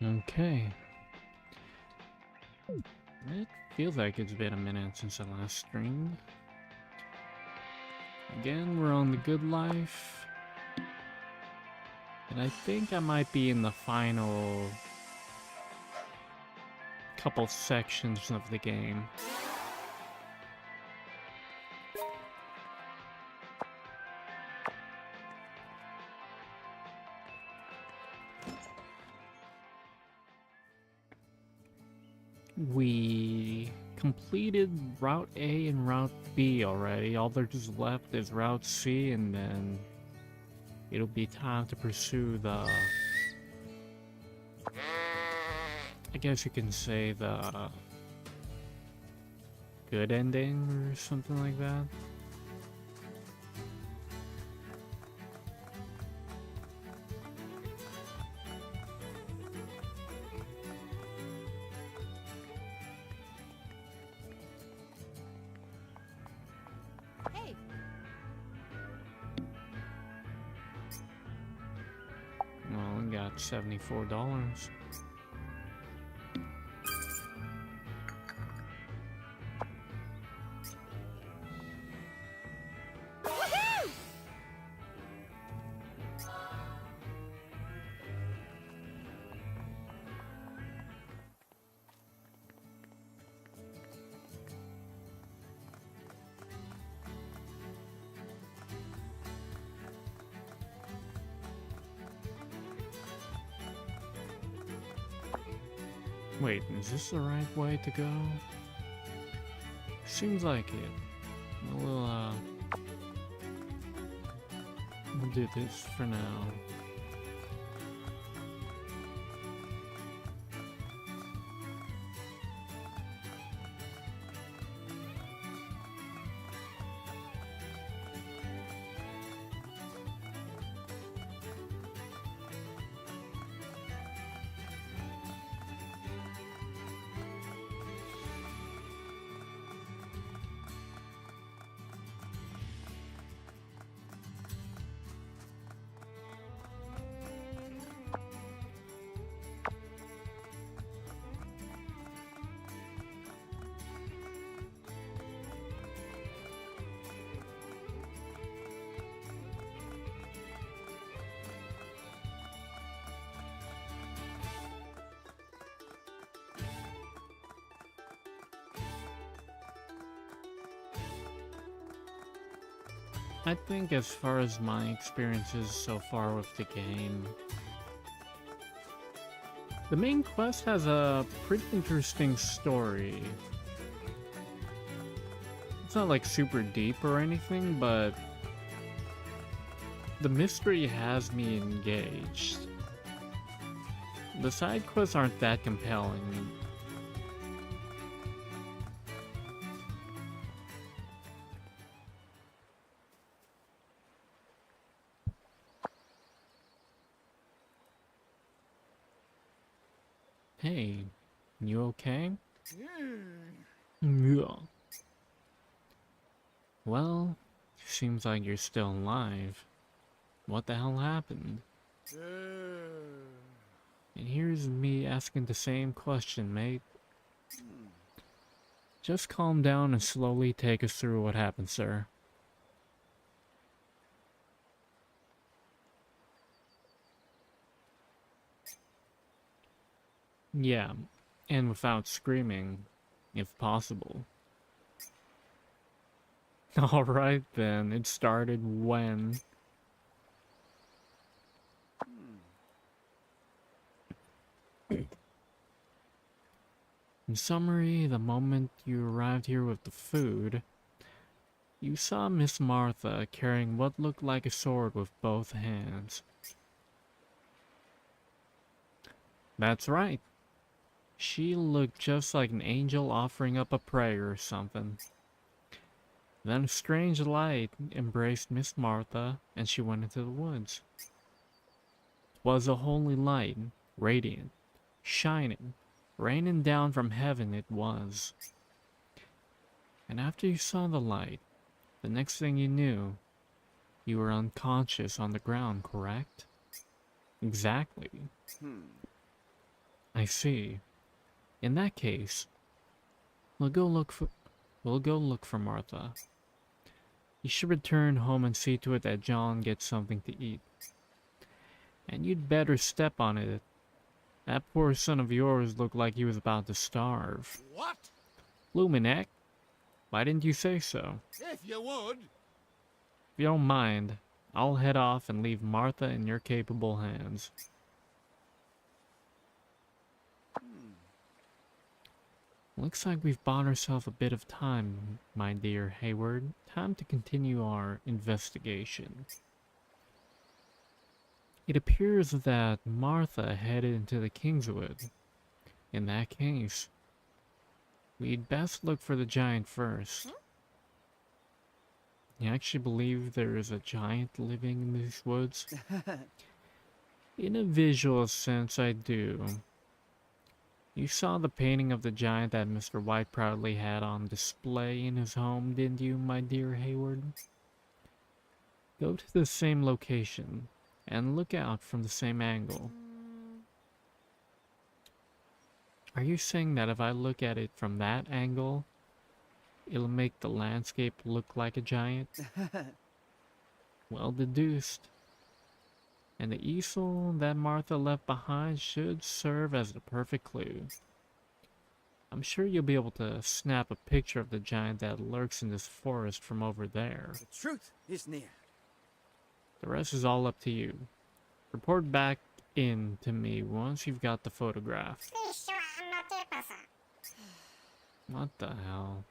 Okay. It feels like it's been a minute since I last streamed. Again, we're on the good life. And I think I might be in the final couple sections of the game. We completed Route A and Route B already. All there's left is Route C, and then it'll be time to pursue the... I guess you can say the good ending or something like that. Hey. Well, we got $74. Wait, is this the right way to go? Seems like it. We'll do this for now. I think as far as my experiences so far with the game, the main quest has a pretty interesting story. It's not like super deep or anything, but the mystery has me engaged. The side quests aren't that compelling. Hey, you okay? Yeah. Well, seems like you're still alive. What the hell happened? And here's me asking the same question, mate. Just calm down and slowly take us through what happened, sir. Yeah, and without screaming, if possible. Alright then, it started when? In summary, the moment you arrived here with the food, you saw Miss Martha carrying what looked like a sword with both hands. That's right. She looked just like an angel offering up a prayer or something. Then a strange light embraced Miss Martha, and she went into the woods. It was a holy light, radiant, shining, raining down from heaven it was. And after you saw the light, the next thing you knew, you were unconscious on the ground, correct? Exactly. I see. In that case, we'll go look for we'll go look for Martha. You should return home and see to it that John gets something to eat. And you'd better step on it. That poor son of yours looked like he was about to starve. What? Luminac, why didn't you say so? If you would. If you don't mind, I'll head off and leave Martha in your capable hands. Looks like we've bought ourselves a bit of time, my dear Hayward. Time to continue our investigation. It appears that Martha headed into the Kingswood. In that case, we'd best look for the giant first. You actually believe there is a giant living in these woods? In a visual sense, I do. You saw the painting of the giant that Mr. White proudly had on display in his home, didn't you, my dear Hayward? Go to the same location and look out from the same angle. Are you saying that if I look at it from that angle, it'll make the landscape look like a giant? Well deduced. And the easel that Martha left behind should serve as the perfect clue. I'm sure you'll be able to snap a picture of the giant that lurks in this forest from over there. The truth is near. The rest is all up to you. Report back in to me once you've got the photograph. What the hell?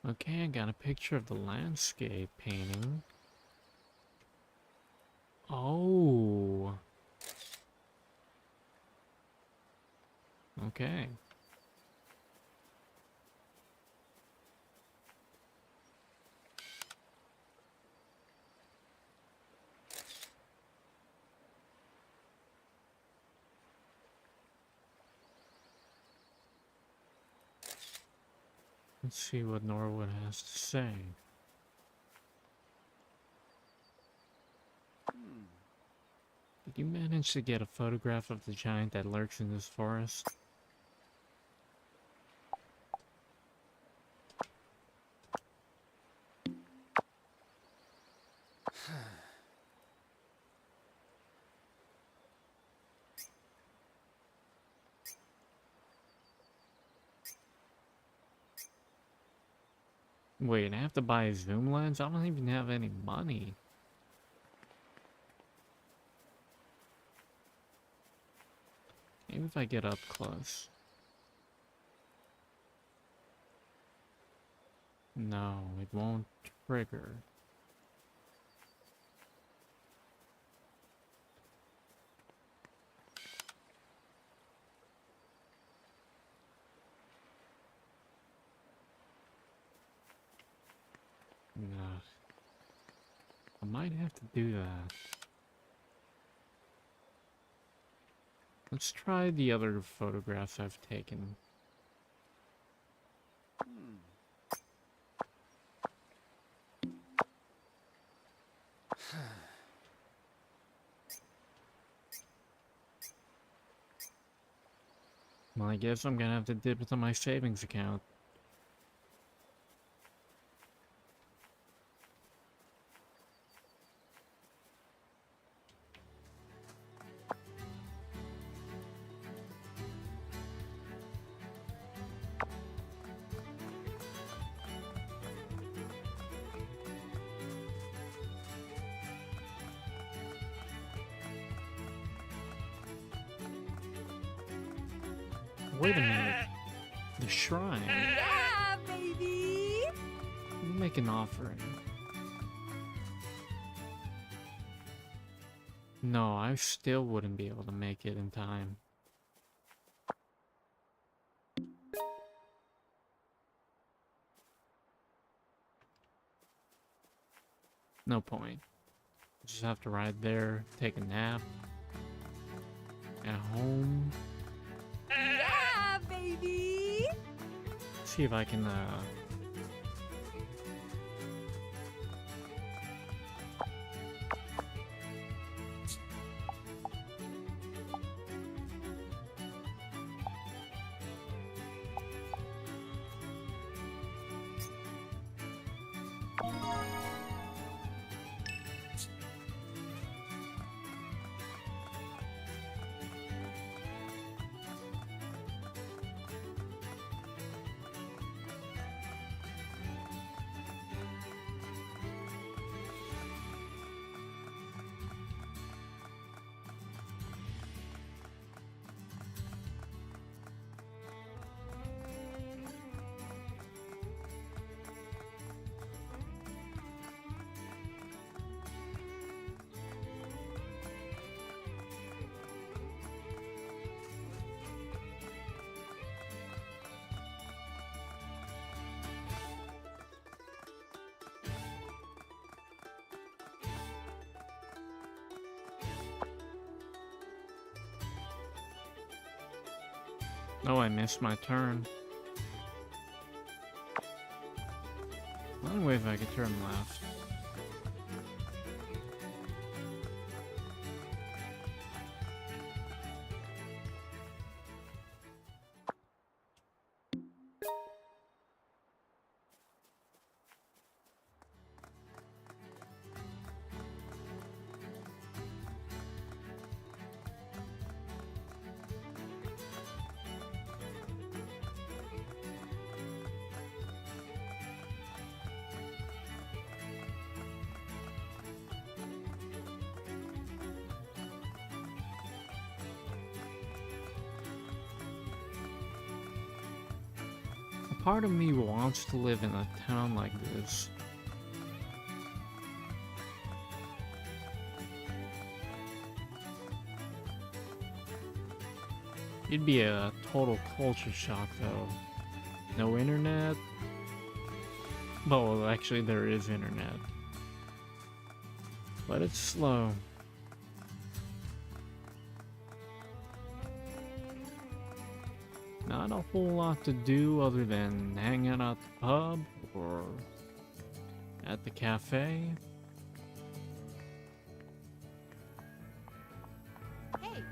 Okay, I got a picture of the landscape painting. Oh. Okay. Let's see what Norwood has to say. Did you manage to get a photograph of the giant that lurks in this forest? Wait, I have to buy a zoom lens? I don't even have any money. Maybe if I get up close. No, it won't trigger. No. I might have to do that. Let's try the other photographs I've taken. Well, I guess I'm gonna have to dip into my savings account. Wait a minute. The shrine. Yeah, baby! make an offering. No, I still wouldn't be able to make it in time. No point. Just have to ride there, take a nap. At home. Yeah, baby! See if I can, oh, I missed my turn. Anyway, if I could turn left. A part of me wants to live in a town like this. It'd be a total culture shock though. No internet. Well, actually there is internet. But it's slow. Not a whole lot to do other than hang out at the pub or at the cafe. Hey!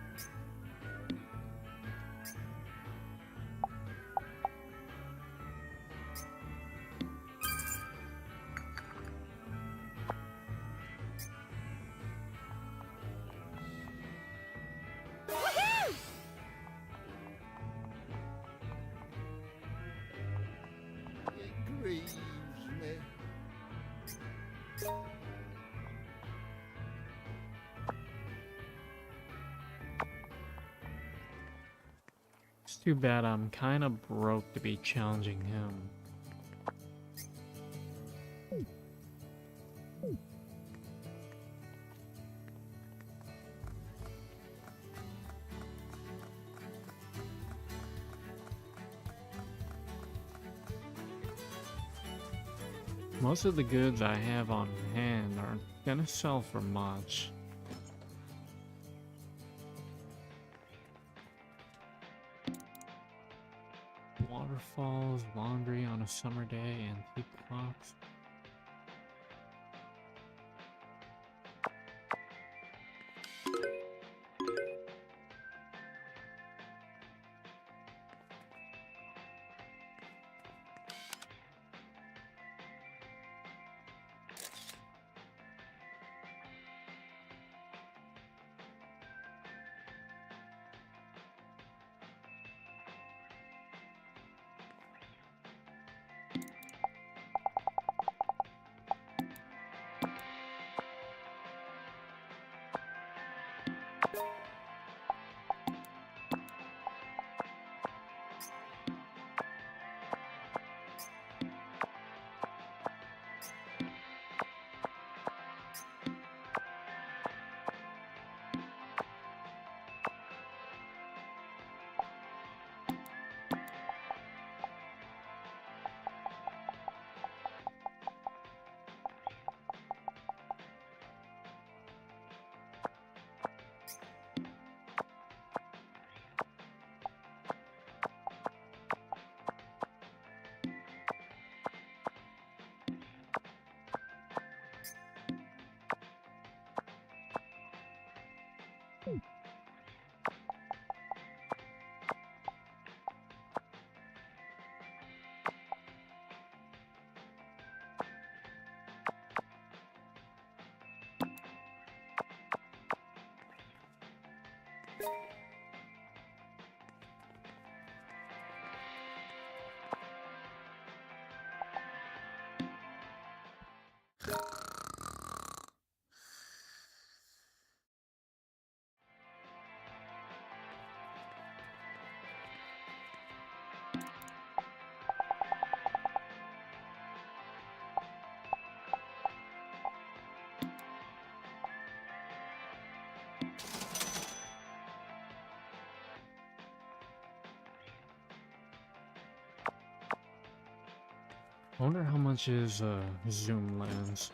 Woohoo! It grieves me. It's too bad I'm kind of broke to be challenging him. Most of the goods I have on hand aren't gonna sell for much. Waterfalls, laundry on a summer day, antique clocks. I wonder how much is a zoom lens.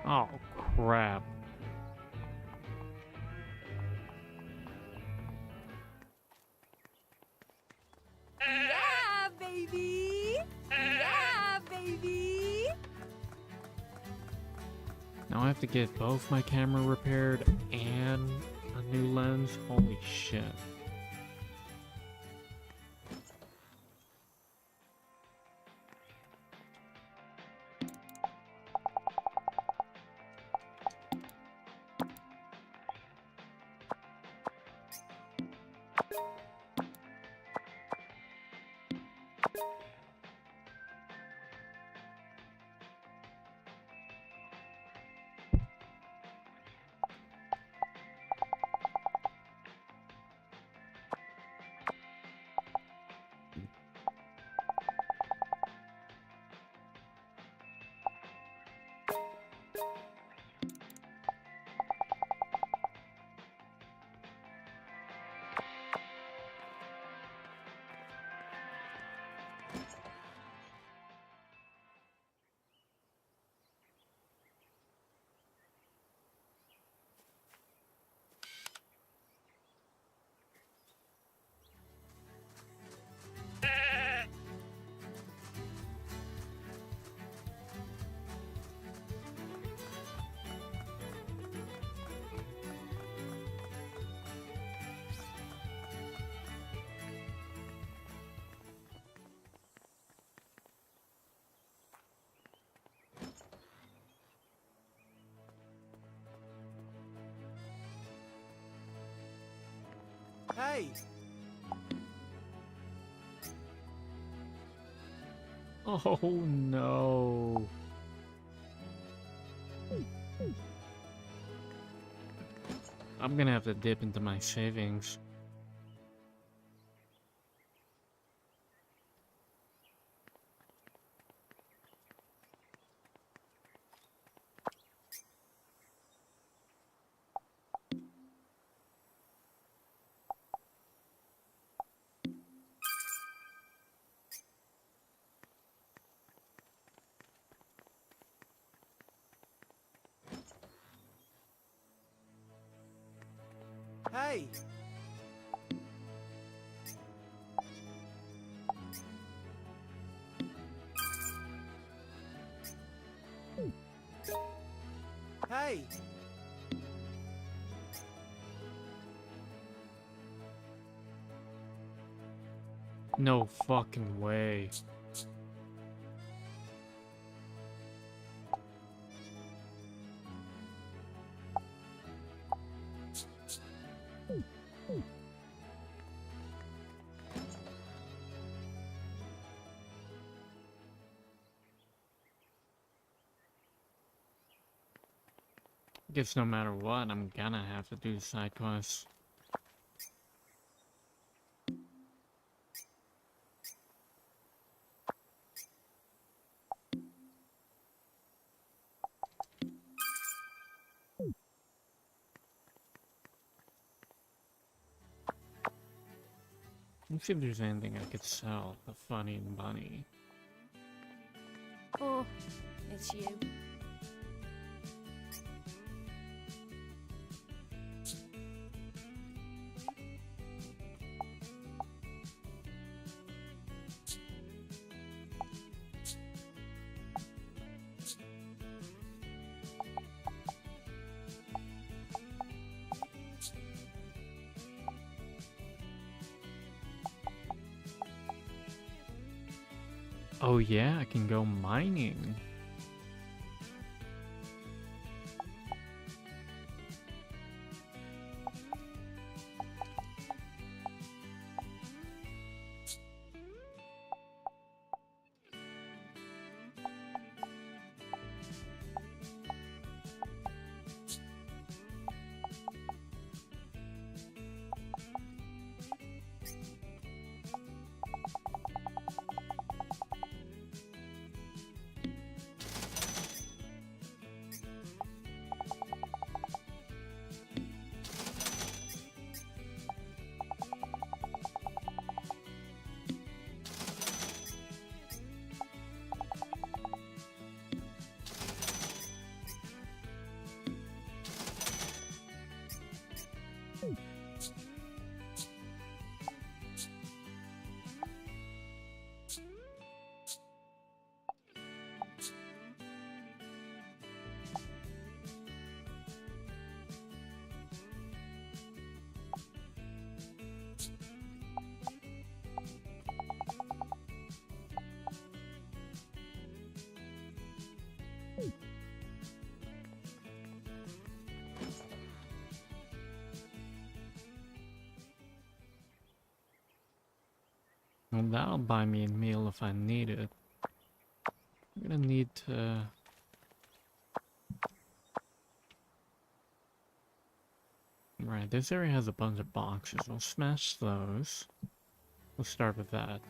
Oh, crap. Yeah, baby! Yeah, baby! Now I have to get both my camera repaired and a new lens. Holy shit. Hey! Oh no. I'm gonna have to dip into my savings. Hey! Hey! No fucking way. Guess no matter what, I'm gonna have to do side quests. Let's see if there's anything I could sell. The funny bunny. Oh, it's you. Oh yeah, I can go mining. Well, that'll buy me a meal if I need it. I'm gonna need to... Right, this area has a bunch of boxes. We'll smash those. We'll start with that.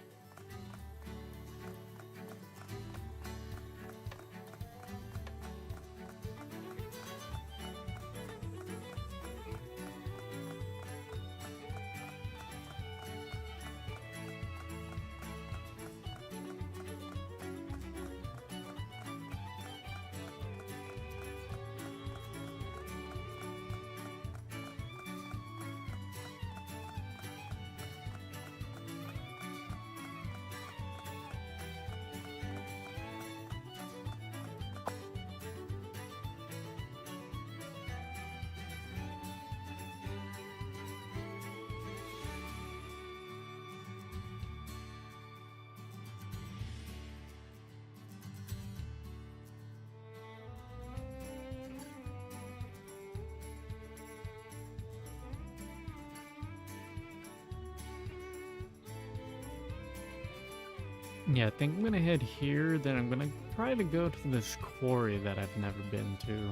Yeah, I think I'm gonna head here, then I'm gonna try to go to this quarry that I've never been to.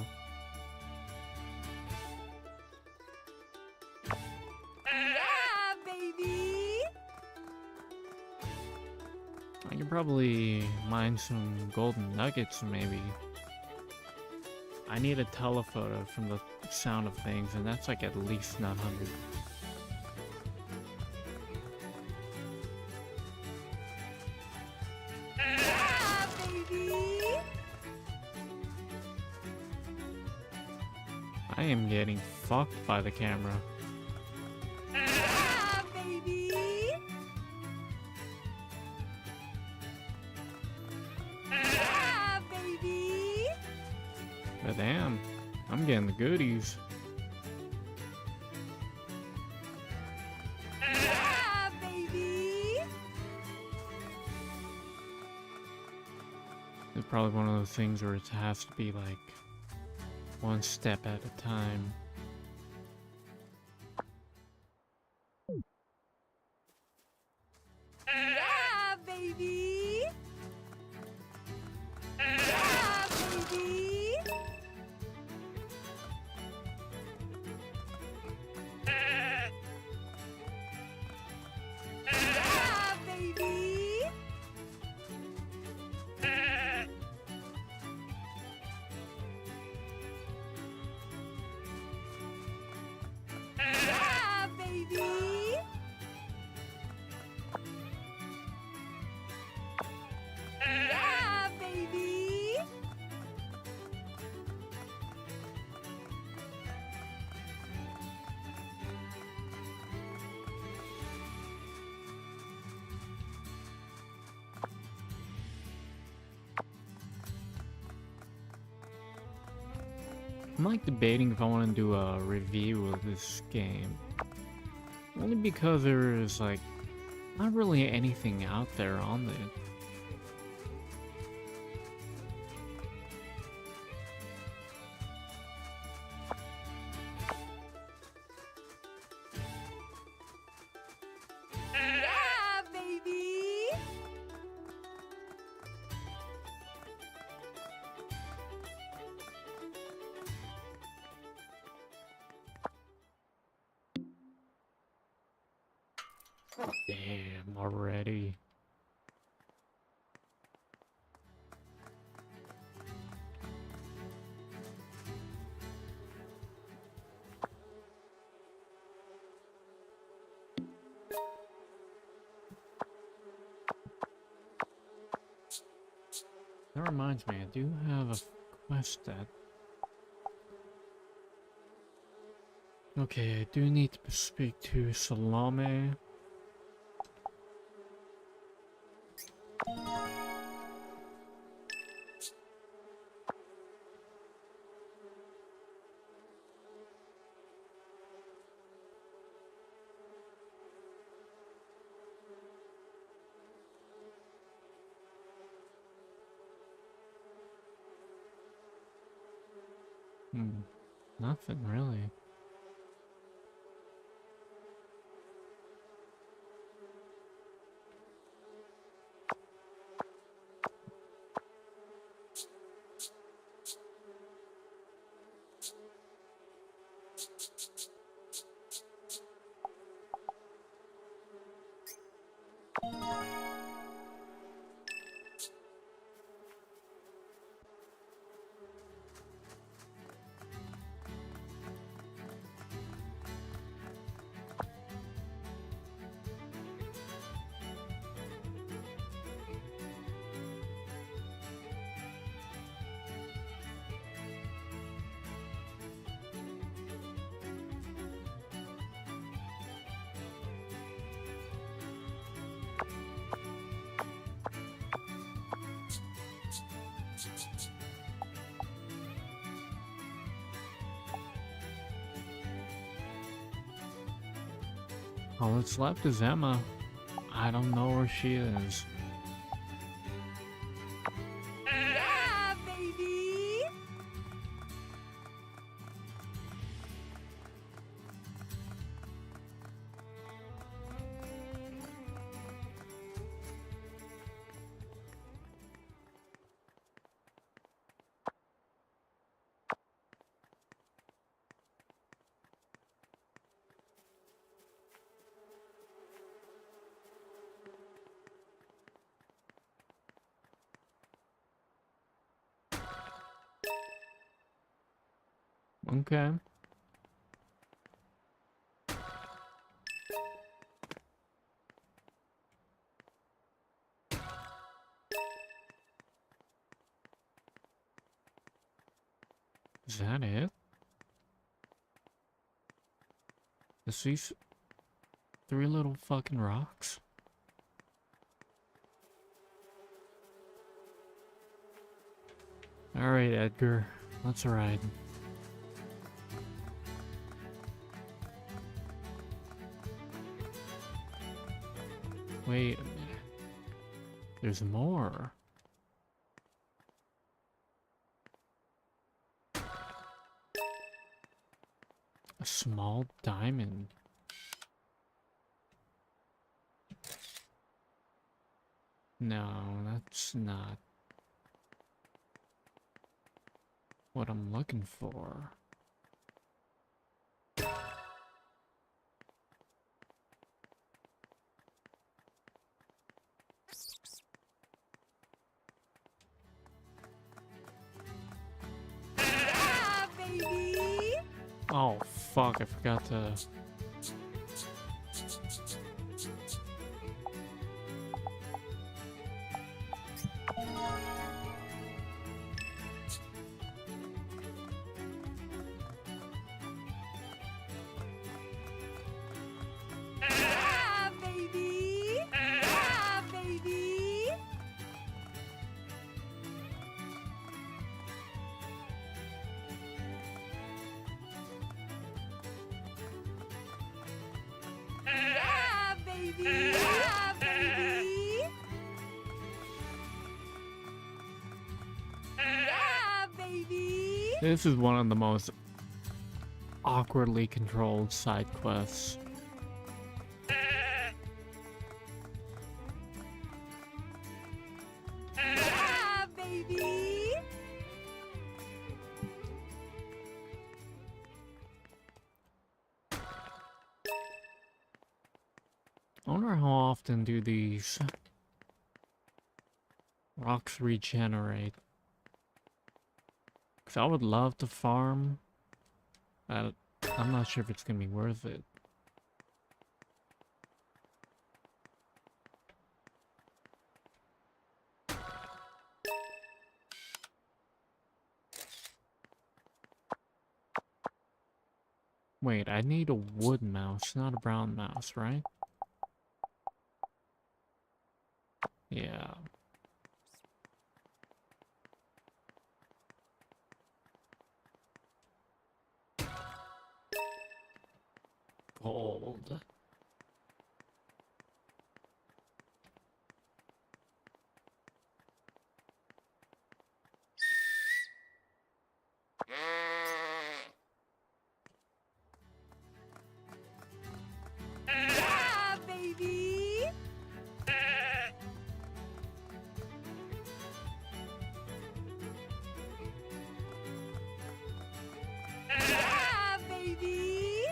Yeah, baby! I could probably mine some golden nuggets, maybe. I need a telephoto from the sound of things, and that's like at least 900. Yeah, baby! I am getting fucked by the camera. Yeah, baby! Yeah, baby! But damn, I'm getting the goodies. Yeah, baby! It's probably one of those things where it has to be like one step at a time. Yeah, baby! Yeah, baby! Yeah, baby! Yeah, baby! Yeah, baby! I'm like debating if I want to do a review of this game. Only because there is like not really anything out there on it. Yeah, baby! Damn, already. That reminds me, I do have a quest that Okay, I do need to speak to Salome. Nothing really. All that's left is Emma. I don't know where she is. Yeah, baby. Okay. Is that it? Is these 3 little fucking rocks? Alright, Edgar. Let's ride. Wait a minute. There's more. A small diamond. No, that's not what I'm looking for. Yeah, baby. Oh, fuck, I forgot to... Yeah, baby. Yeah, baby. Yeah, baby. Yeah, baby. Yeah, baby. This is one of the most awkwardly controlled side quests. Yeah, baby. I wonder how often do these rocks regenerate? Because I would love to farm. I'm not sure if it's going to be worth it. Wait, I need a wood mouse, not a brown mouse, right? Yeah. Gold. Yeah, baby. Yeah, baby.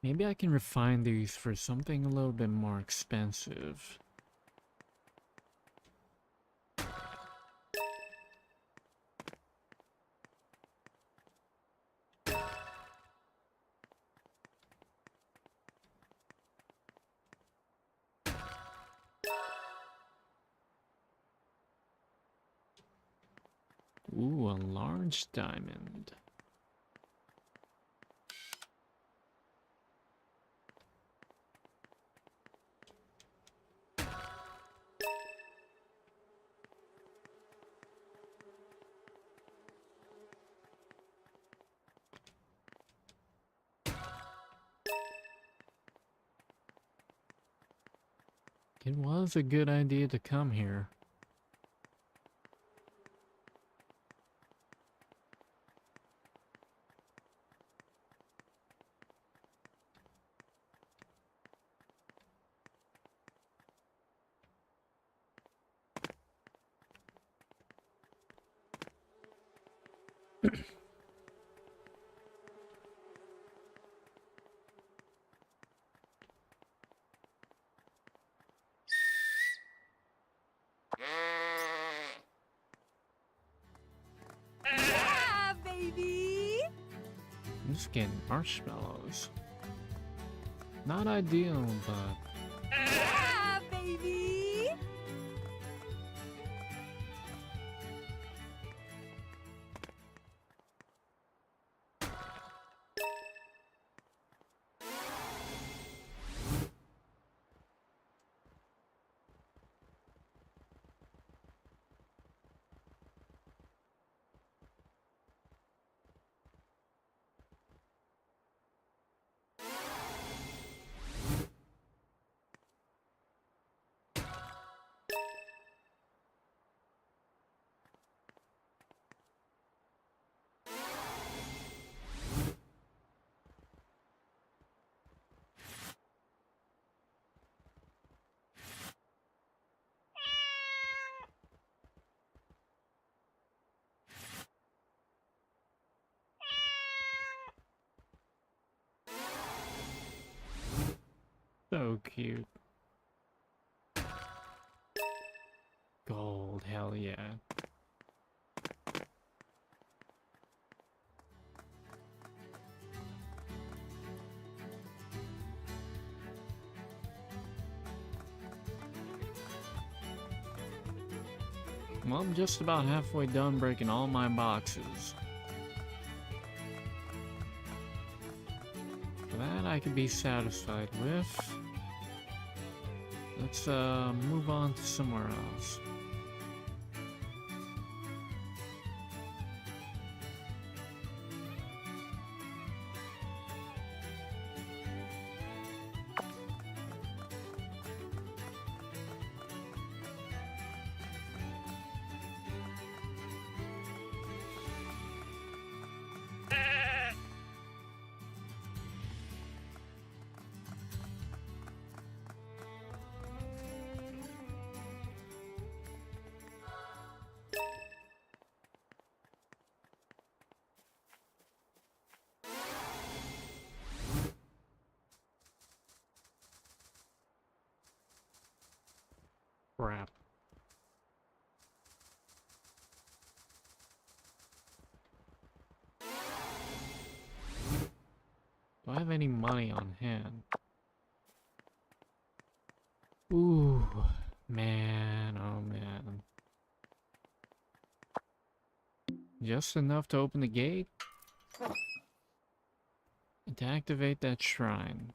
Maybe I can refine these for something a little bit more expensive. Ooh, a large diamond. It was a good idea to come here. Yeah, baby. I'm just getting marshmallows. Not ideal, but Yeah, baby. so cute. Gold, hell yeah. Well, I'm just about halfway done breaking all my boxes. That I can be satisfied with. Let's move on to somewhere else. Crap. Do I have any money on hand? Ooh, man, oh man. Just enough to open the gate and to activate that shrine.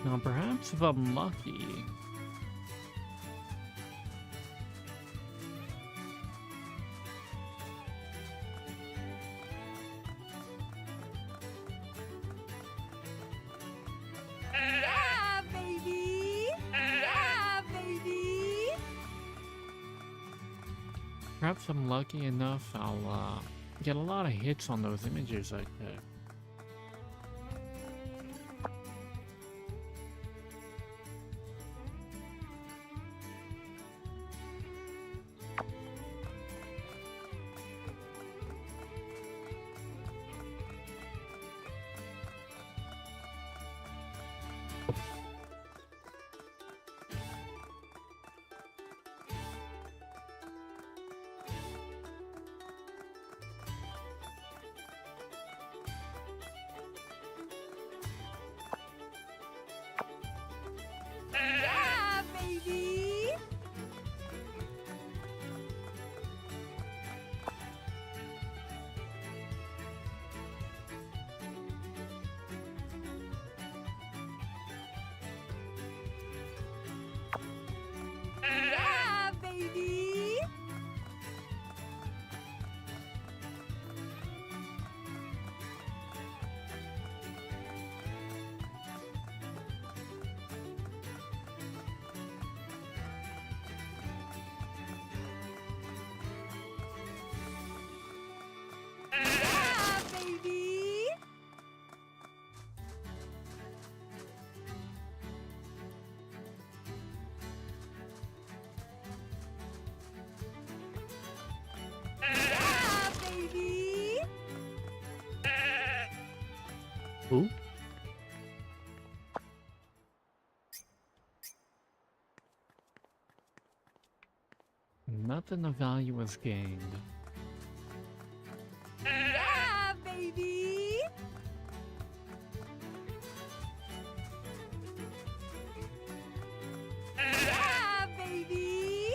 Now, perhaps if I'm lucky, Yeah, baby! Yeah, baby! perhaps I'm lucky enough, I'll get a lot of hits on those images I pick. Yeah, baby! Yeah, baby! Yeah, baby! Yeah, baby! Ooh. Nothing of value was gained. Yeah, baby! Yeah, baby!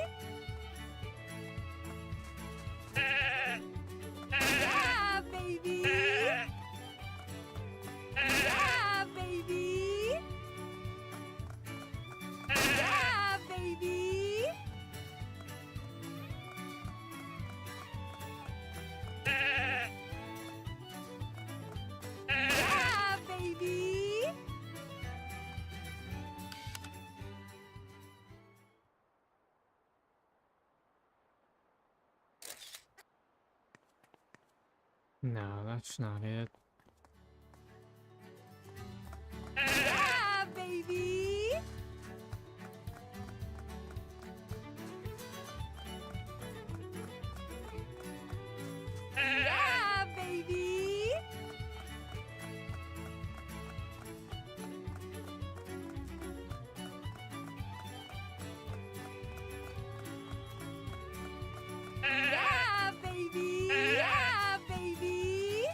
Yeah, baby! Yeah, baby! Yeah, baby! Yeah, baby! No, that's not it. Yeah, baby! Yeah, baby! Yeah, baby! Yeah, baby!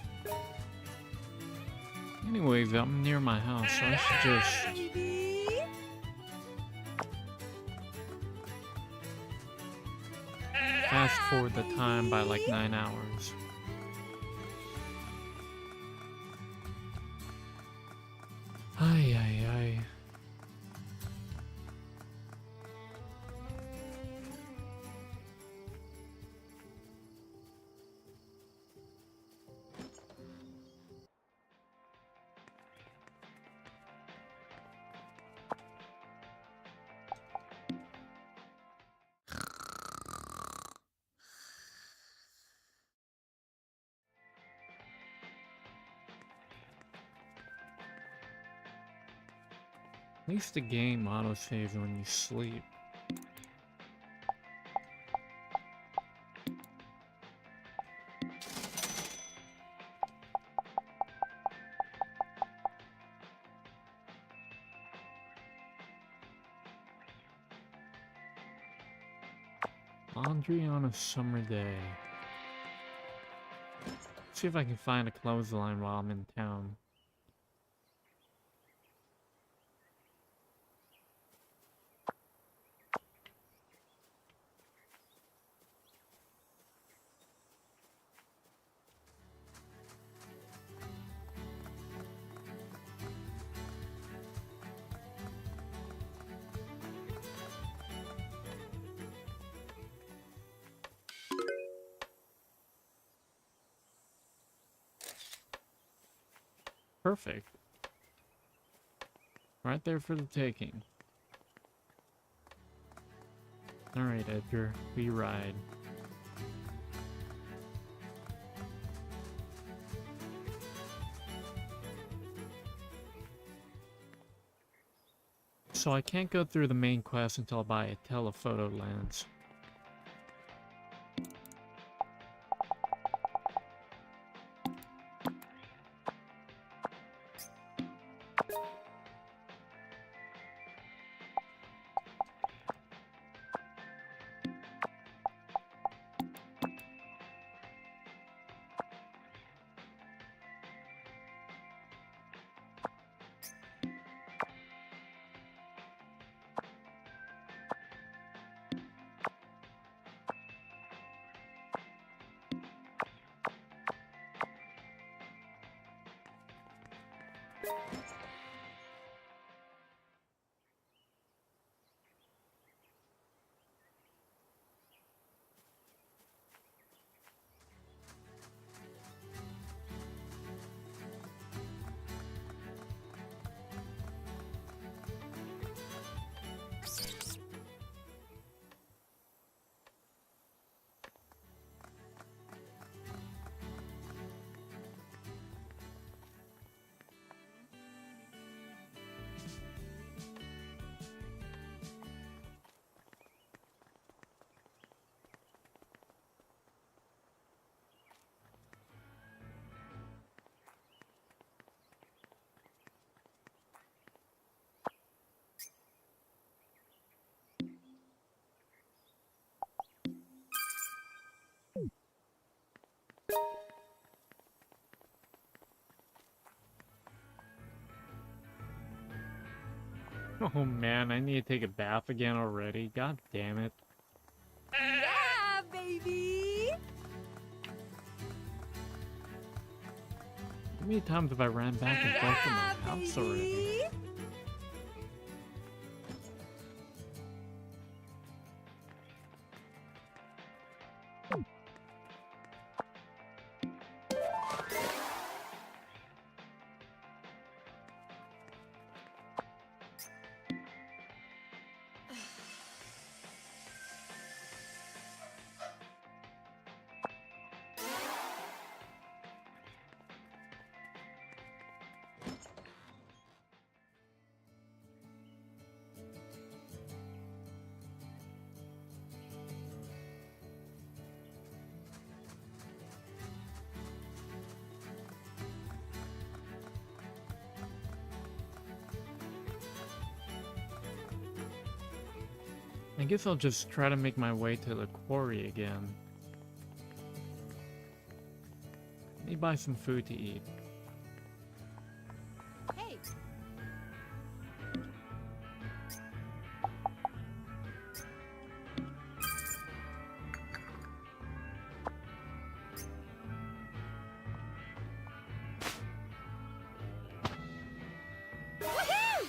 Anyways, I'm near my house, so I should Yeah, just baby! fast forward the time by like 9 hours. Ay, ay, ay. At least the game autosaves when you sleep. Laundry on a summer day. See if I can find a clothesline while I'm in town. Perfect. Right there for the taking. Alright, Edgar, we ride. So I can't go through the main quest until I buy a telephoto lens. Oh man, I need to take a bath again already. God damn it. Yeah, baby. How many times have I ran back and forth from my house already? Baby. I guess I'll just try to make my way to the quarry again. Let me buy some food to eat. Hey. Woohoo!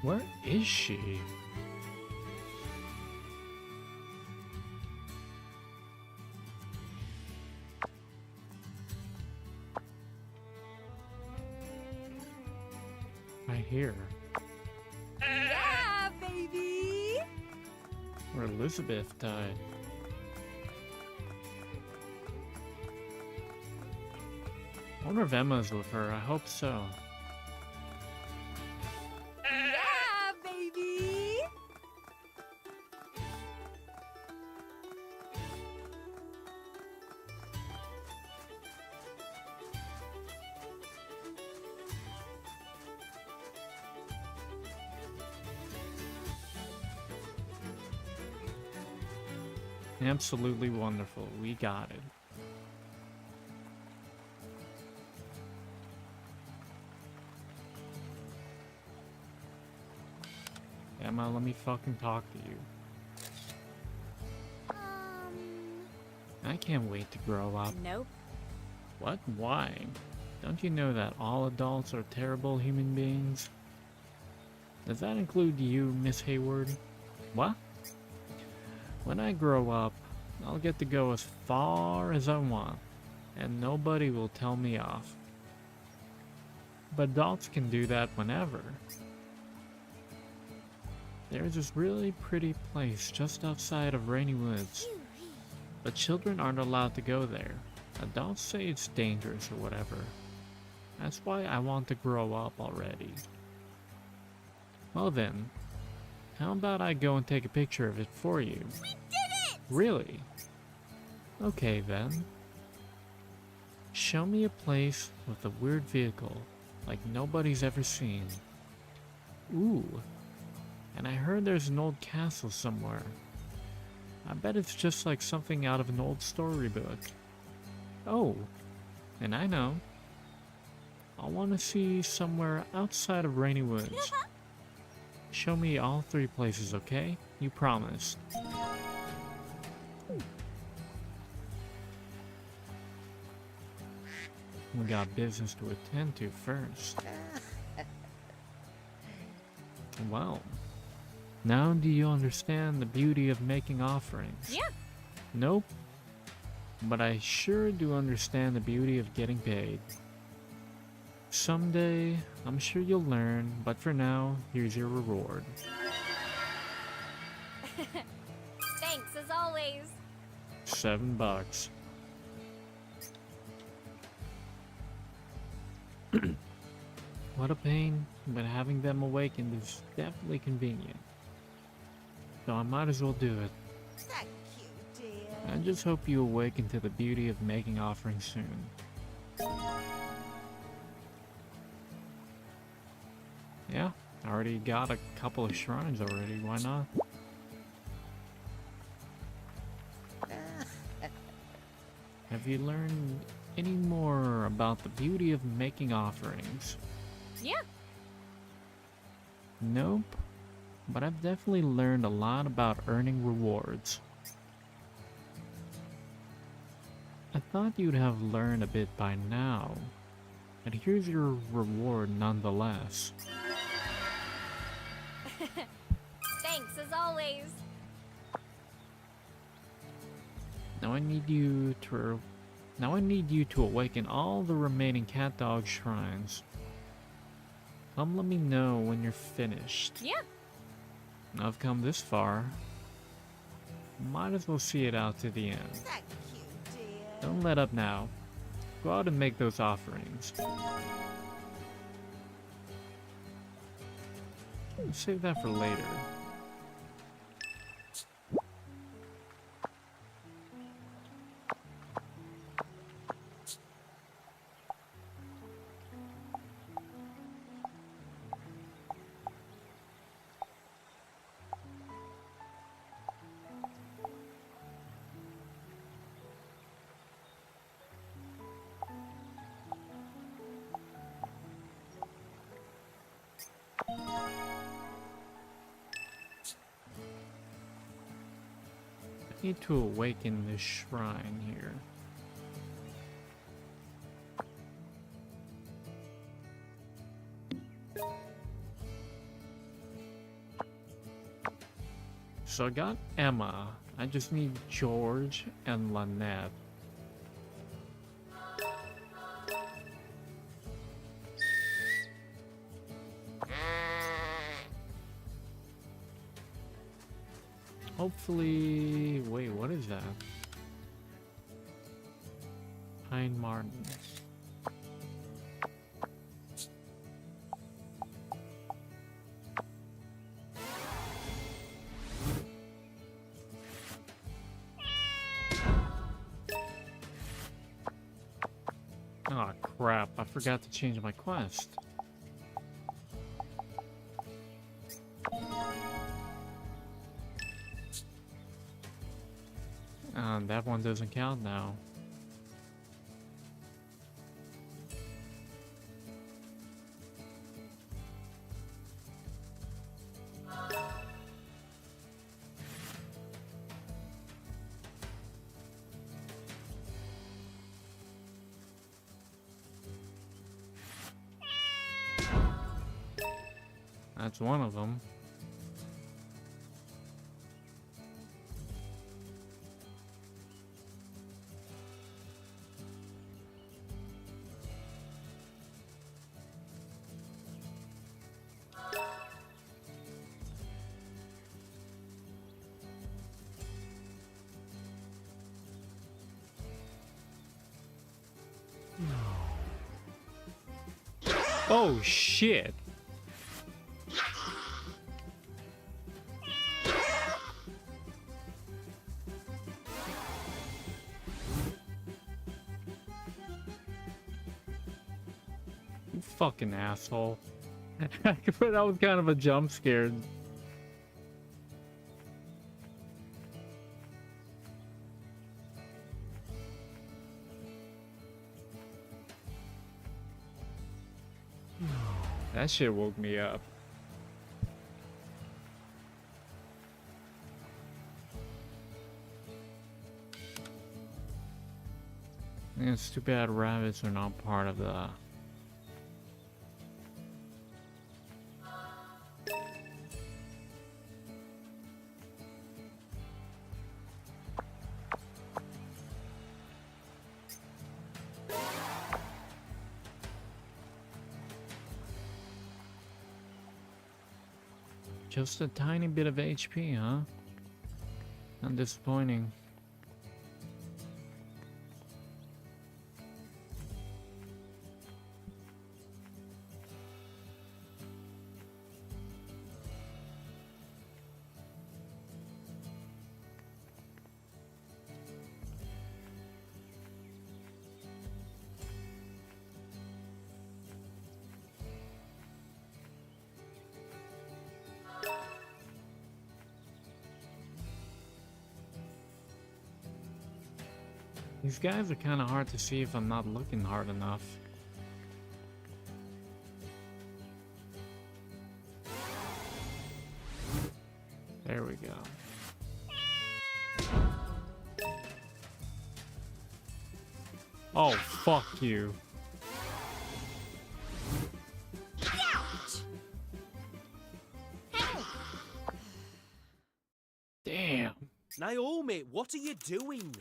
Where is she? I hear her. Yeah, baby! Where Elizabeth died. I wonder if Emma's with her. I hope so. Yeah, baby! Absolutely wonderful. We got it. Emma, let me fucking talk to you. I can't wait to grow up. Nope. What? Why? Don't you know that all adults are terrible human beings? Does that include you, Miss Hayward? What? When I grow up, I'll get to go as far as I want, and nobody will tell me off. But adults can do that whenever. There's this really pretty place just outside of Rainy Woods, but children aren't allowed to go there. Adults say it's dangerous or whatever. That's why I want to grow up already. Well then, how about I go and take a picture of it for you? We did it! Really? Okay then. Show me a place with a weird vehicle, like nobody's ever seen. Ooh. And I heard there's an old castle somewhere. I bet it's just like something out of an old storybook. Oh, and I know. I want to see somewhere outside of Rainy Woods. Show me all three places, okay? You promised. We got business to attend to first. Well, now do you understand the beauty of making offerings? Yeah. Nope. But I sure do understand the beauty of getting paid. Someday, I'm sure you'll learn, but for now, here's your reward. Thanks, as always. $7. What a pain, but having them awakened is definitely convenient. So I might as well do it. Thank you, dear. I just hope you awaken to the beauty of making offerings soon. Yeah, I already got a couple of shrines already, why not? Have you learned any more about the beauty of making offerings? Yeah. Nope, but I've definitely learned a lot about earning rewards. I thought you'd have learned a bit by now, but here's your reward nonetheless. Thanks, as always. Now I need you to awaken all the remaining cat dog shrines. Come let me know when you're finished. Yeah. I've come this far. Might as well see it out to the end. Thank you, dear. Don't let up now. Go out and make those offerings. Save that for later. I need to awaken this shrine here. So I got Emma. I just need George and Lynette. Hopefully... Wait, what is that? Pine Martins. Oh crap, I forgot to change my quest. That one doesn't count now. That's one of them. Oh shit! You fucking asshole. That was kind of a jump scare. That shit woke me up. Yeah, it's too bad rabbits are not part of the... Just a tiny bit of HP, huh? Not disappointing. These guys are kind of hard to see if I'm not looking hard enough. There we go. Oh, fuck you. Damn. Naomi, what are you doing?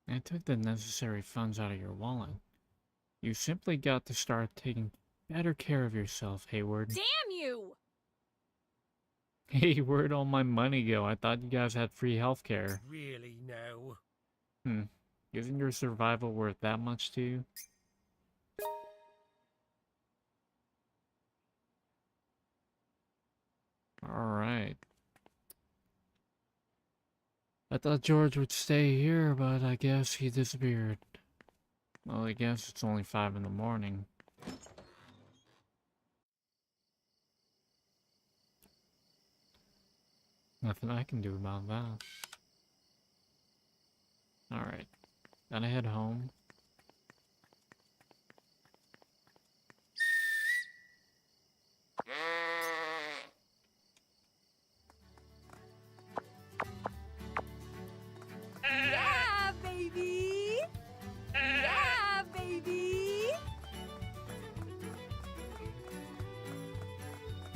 I took the necessary funds out of your wallet. You simply got to start taking better care of yourself, Hayward. Damn you! Hey, where'd all my money go? I thought you guys had free healthcare. Really, no. Isn't your survival worth that much to you? Alright. I thought George would stay here, but I guess he disappeared. Well, I guess it's only 5 in the morning. Nothing I can do about that. Alright. Gotta head home.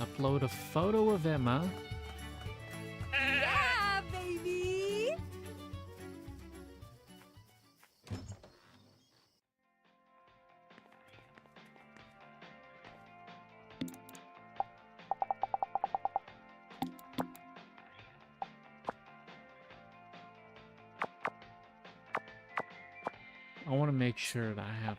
Upload a photo of Emma. Yeah, baby! I want to make sure that I have.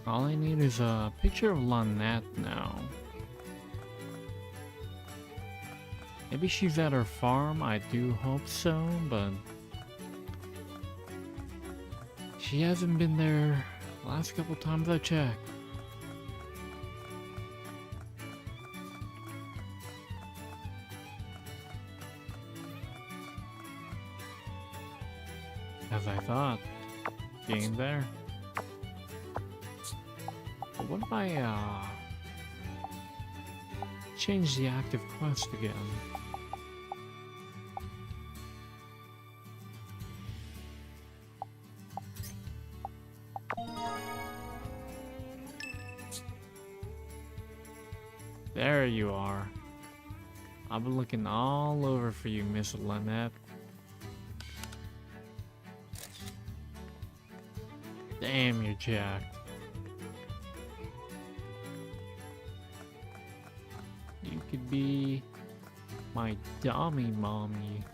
All I need is a picture of Lynette now. Maybe she's at her farm, I do hope so, but she hasn't been there the last couple times I checked. As I thought, she ain't there. But what if I change the active quest again? There you are. I've been looking all over for you, Miss Lynette. Damn, you're jacked. You could be my dummy mommy.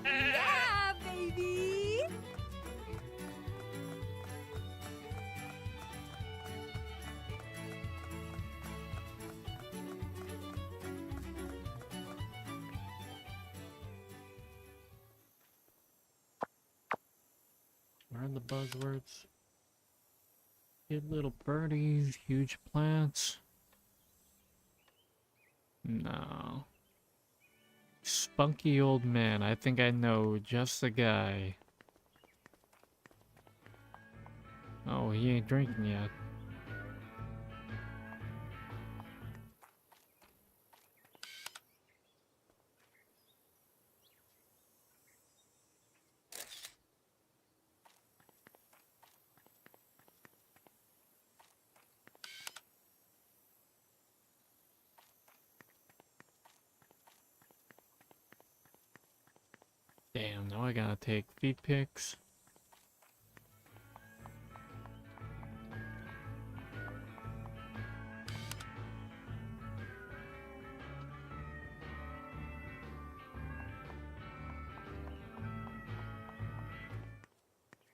Yeah, baby! Where are the buzzwords? Cute little birdies, huge plants. No. Spunky old man. I think I know just the guy. Oh, he ain't drinking yet. Damn, now I gotta take feet pics.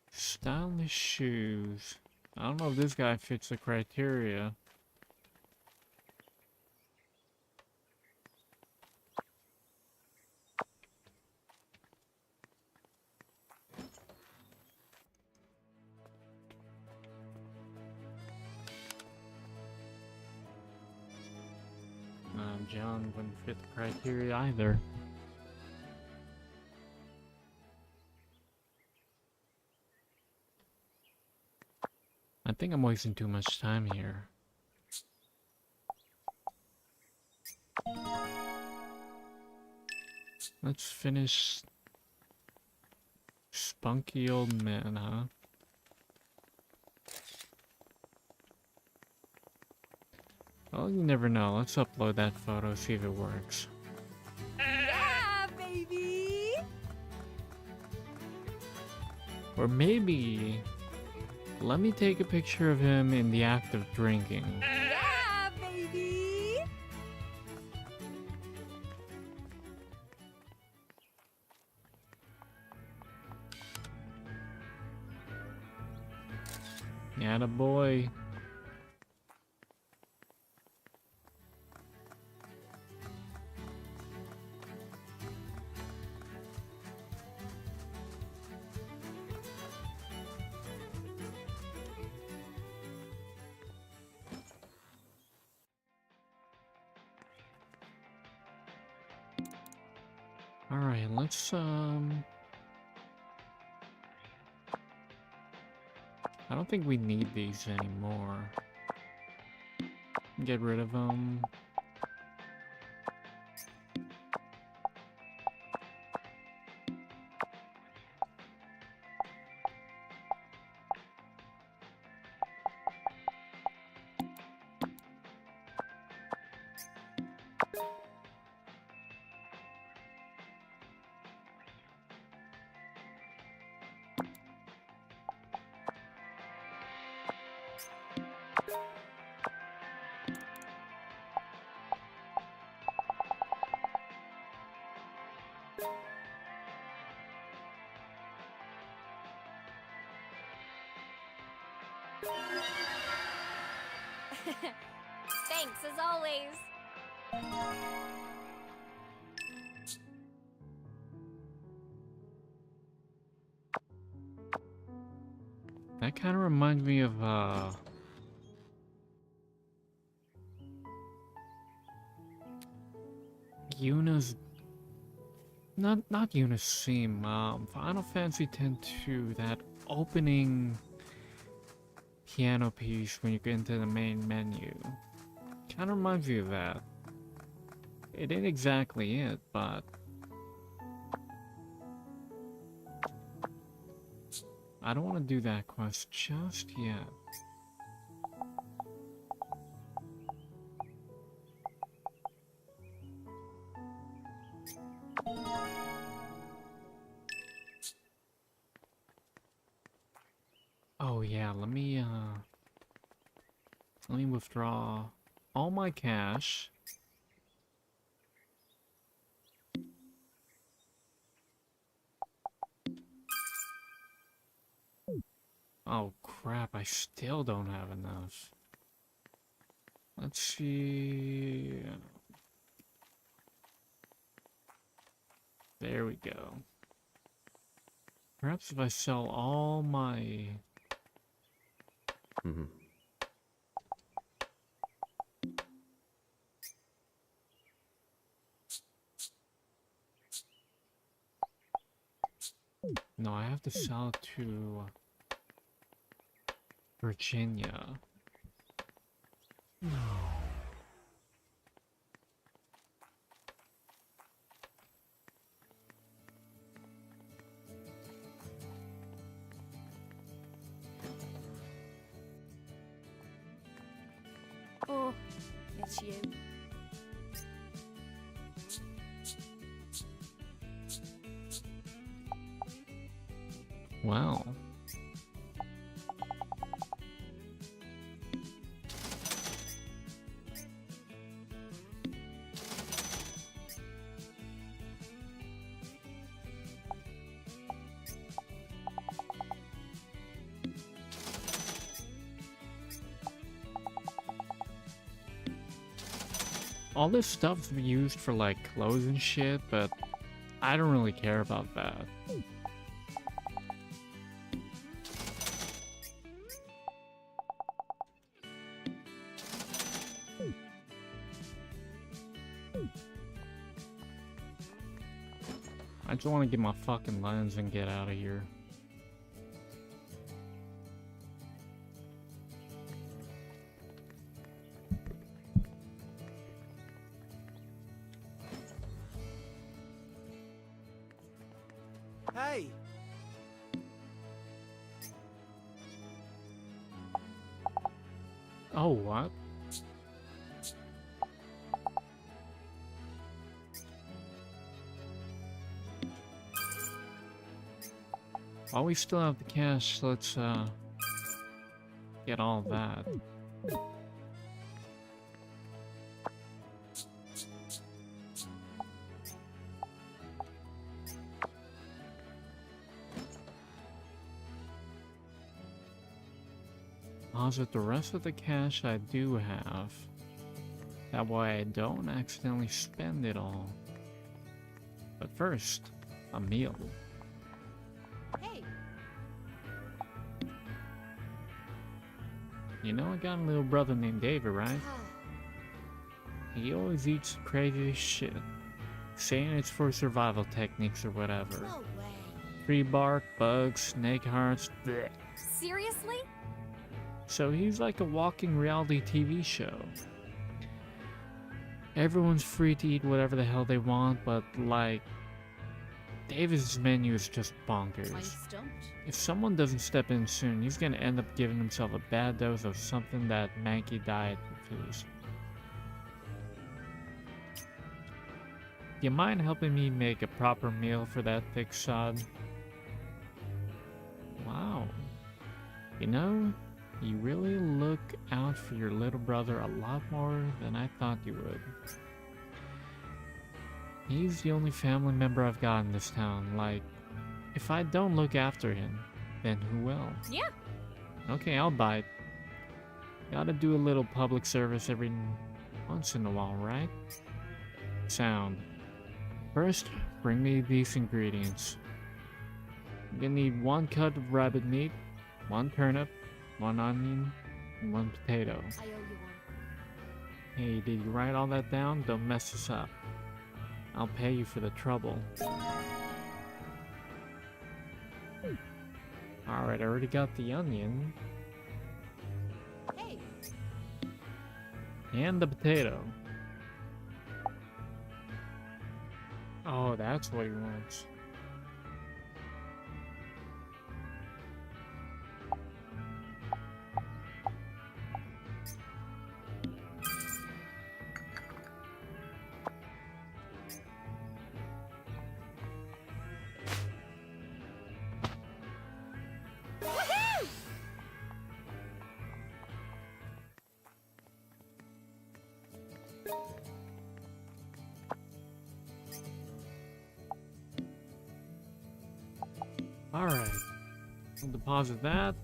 Stylish shoes. I don't know if this guy fits the criteria. John wouldn't fit the criteria either. I think I'm wasting too much time here. Let's finish Spunky Old Man, huh? Well, you never know. Let's upload that photo, see if it works. Yeah, baby. Or maybe, let me take a picture of him in the act of drinking. Yeah, baby. Atta boy. Alright, let's I don't think we need these anymore. Get rid of them. Thanks as always. That kind of reminds me of Yuna's not Yuna's theme, Final Fantasy X-2, that opening piano piece when you get into the main menu. Kind of reminds me of that. It ain't exactly it, but I don't want to do that quest just yet. Oh yeah, let me withdraw all my cash. Oh crap, I still don't have enough. Let's see. There we go. Perhaps if I sell all my... No, I have to sell it to Virginia. Oh, it's you. Well. All this stuff's used for like clothes and shit, but I don't really care about that. I just want to get my fucking lens and get out of here. Hey! Oh, what? While we still have the cash, let's get all of that. Deposit the rest of the cash I do have. That way I don't accidentally spend it all. But first, a meal. Hey, You know I got a little brother named David, right? He always eats crazy shit, saying it's for survival techniques or whatever. No way. Tree bark, bugs, snake hearts, bleh. seriously? So he's like a walking reality TV show. Everyone's free to eat whatever the hell they want, but like, David's menu is just I'm bonkers. stumped. If someone doesn't step in soon, he's gonna end up giving himself a bad dose of something that manky diet refused. Do you mind helping me make a proper meal for that thick sod? Wow. You know, you really look out for your little brother a lot more than I thought you would. He's the only family member I've got in this town. Like, if I don't look after him, then who will? Yeah. Okay, I'll bite. Gotta do a little public service every once in a while, right? Sound. First, bring me these ingredients. I'm gonna need 1 cut of rabbit meat, 1 turnip, 1 onion, and 1 potato. I owe you one. Hey, did you write all that down? Don't mess this up. I'll pay you for the trouble. Alright, I already got the onion. Hey, And the potato. Oh, that's what he wants. Alright. We'll deposit that.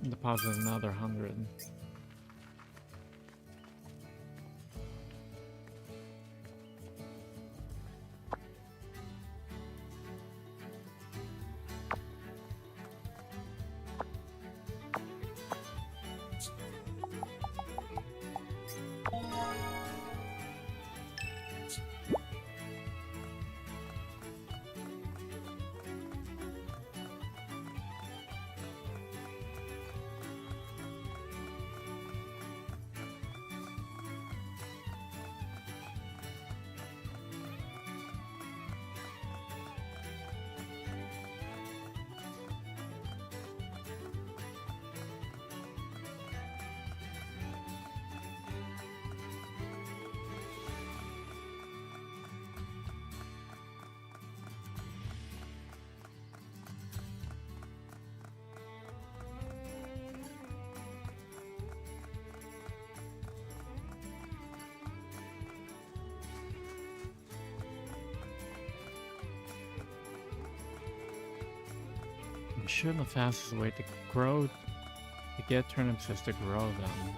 Deposit another 100. I'm sure the fastest way to get turnips is to grow them.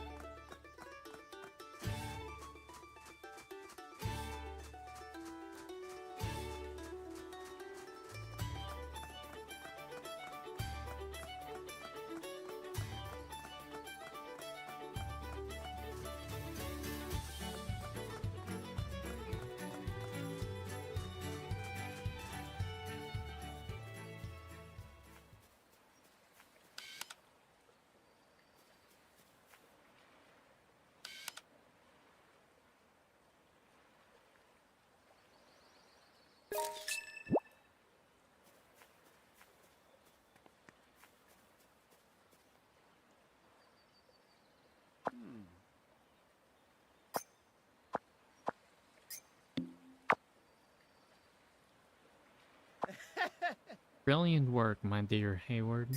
Brilliant work, my dear Hayward.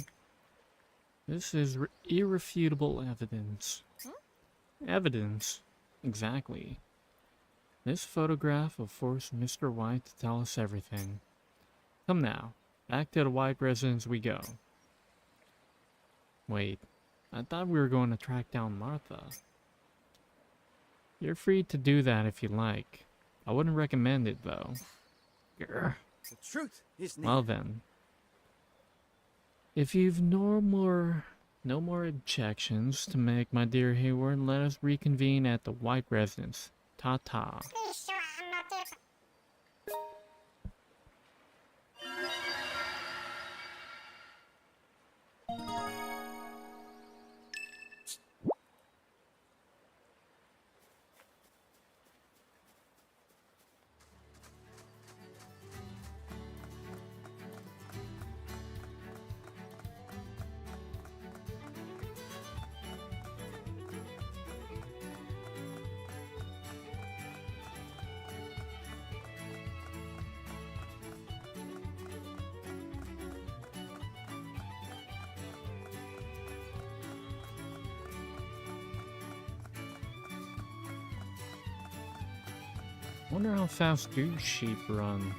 This is irrefutable evidence. Evidence? Exactly. This photograph will force Mr. White to tell us everything. Come now, back to the White residence we go. Wait, I thought we were going to track down Martha. You're free to do that if you like. I wouldn't recommend it though. Grr. The truth is Well then. If you've no more objections to make, my dear Hayward, let us reconvene at the White residence. Ta-ta. Wonder how fast do sheep run?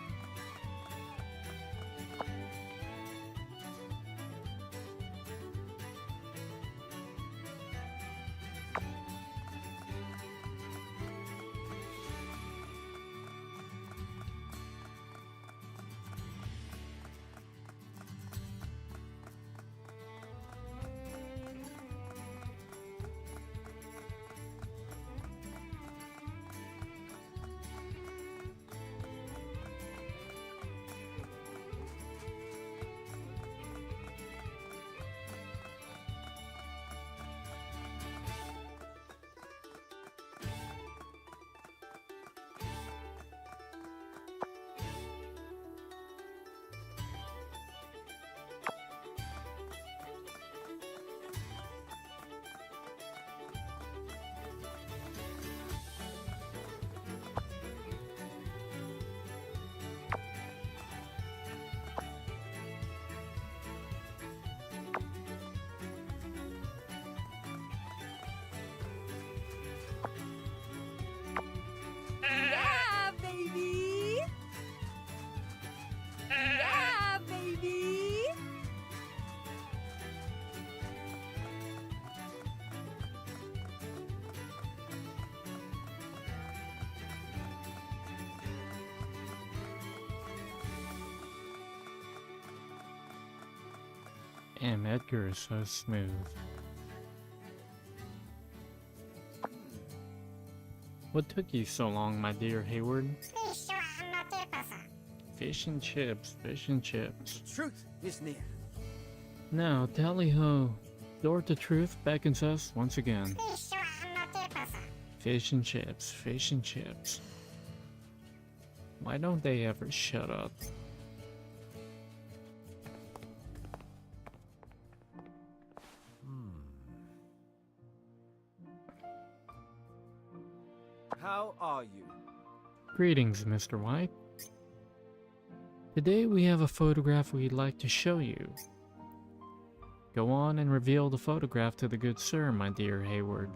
Yeah, baby! Yeah, baby! Damn, Edgar is so smooth. What took you so long, my dear Hayward? Fish and chips, fish and chips. The truth is near. Now, tally-ho. Door to truth beckons us once again. Fish and chips, fish and chips. Why don't they ever shut up? How are you? Greetings, Mr. White. Today we have a photograph we'd like to show you. Go on and reveal the photograph to the good sir, my dear Hayward.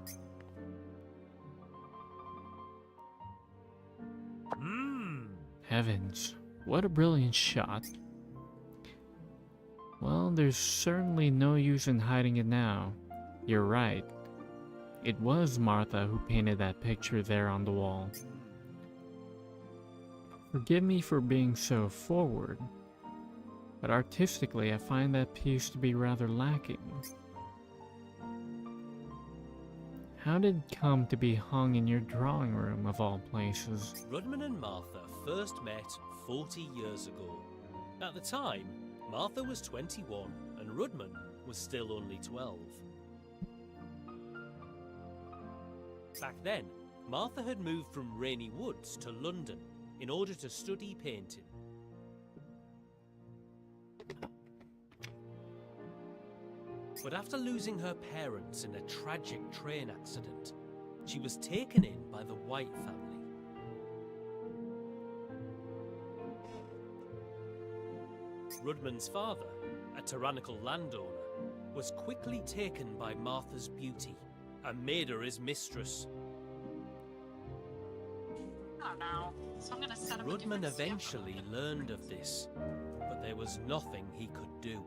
Heavens, what a brilliant shot. Well, there's certainly no use in hiding it now. You're right. It was Martha who painted that picture there on the wall. Forgive me for being so forward, but artistically I find that piece to be rather lacking. How did it come to be hung in your drawing room of all places? Rudman and Martha first met 40 years ago. At the time, Martha was 21 and Rudman was still only 12. Back then, Martha had moved from Rainy Woods to London in order to study painting. But after losing her parents in a tragic train accident, she was taken in by the White family. Rudman's father, a tyrannical landowner, was quickly taken by Martha's beauty and made her his mistress. Oh no. So I'm gonna set up a Rudman different schedule. eventually learned of this, but there was nothing he could do.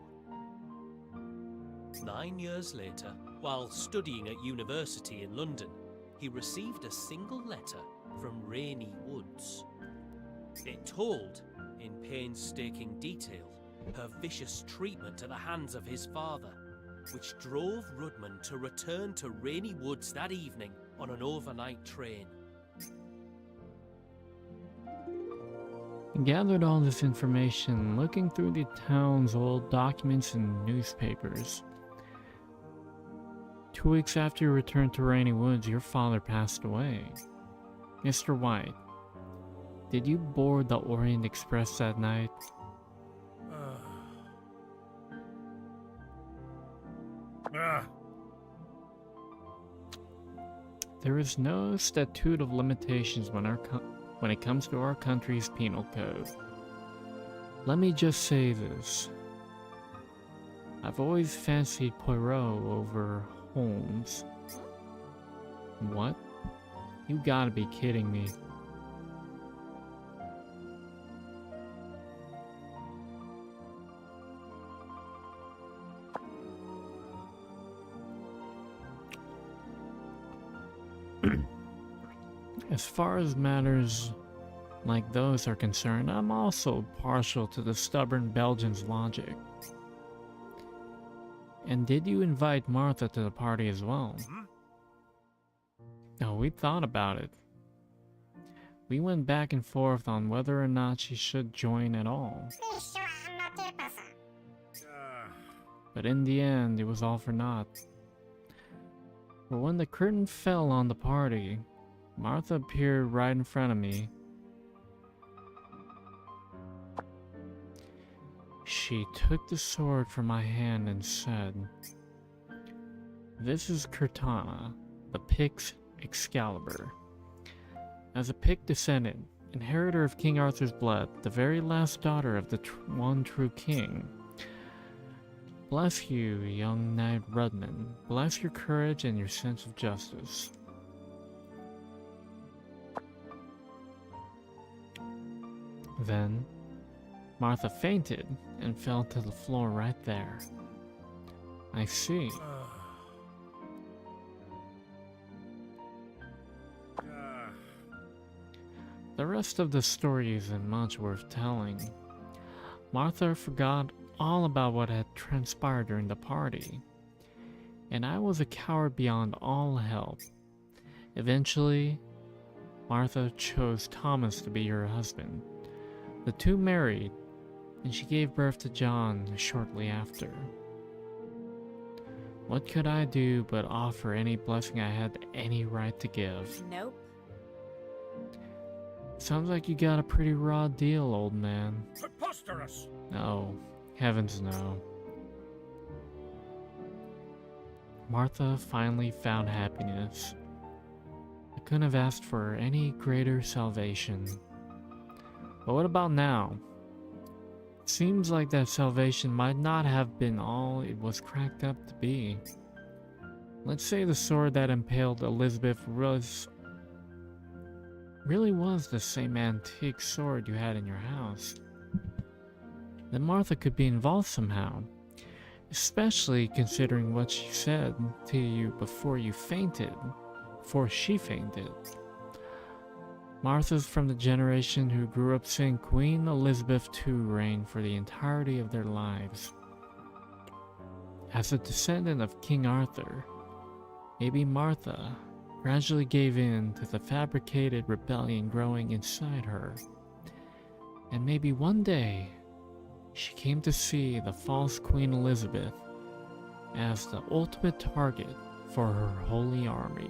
9 years later, while studying at university in London, he received a single letter from Rainy Woods. It told, in painstaking detail, her vicious treatment at the hands of his father, which drove Rudman to return to Rainy Woods that evening on an overnight train. I gathered all this information looking through the town's old documents and newspapers. 2 weeks after you returned to Rainy Woods, your father passed away. Mr. White, did you board the Orient Express that night? There is no statute of limitations when it comes to our country's penal code. Let me just say this. I've always fancied Poirot over Holmes. What? You gotta be kidding me. As far as matters like those are concerned, I'm also partial to the stubborn Belgian's logic. And did you invite Martha to the party as well? Oh, we thought about it. We went back and forth on whether or not she should join at all. But in the end, it was all for naught. For when the curtain fell on the party, Martha appeared right in front of me. She took the sword from my hand and said, "This is Cortana, the Pict's Excalibur. As a Pict descendant, inheritor of King Arthur's blood, the very last daughter of the one true king. Bless you, young knight Rudman. Bless your courage and your sense of justice." Then, Martha fainted and fell to the floor right there. I see. The rest of the story isn't much worth telling. Martha forgot all about what had transpired during the party, and I was a coward beyond all help. Eventually, Martha chose Thomas to be her husband. The two married, and she gave birth to John shortly after. What could I do but offer any blessing I had any right to give? Nope. Sounds like you got a pretty raw deal, old man. Preposterous! No, heavens no. Martha finally found happiness. I couldn't have asked for any greater salvation. But what about now? Seems like that salvation might not have been all it was cracked up to be. Let's say the sword that impaled Elizabeth really was the same antique sword you had in your house. Then Martha could be involved somehow. Especially considering what she said to you before she fainted. Martha's from the generation who grew up seeing Queen Elizabeth II reign for the entirety of their lives. As a descendant of King Arthur, maybe Martha gradually gave in to the fabricated rebellion growing inside her. And maybe one day, she came to see the false Queen Elizabeth as the ultimate target for her holy army.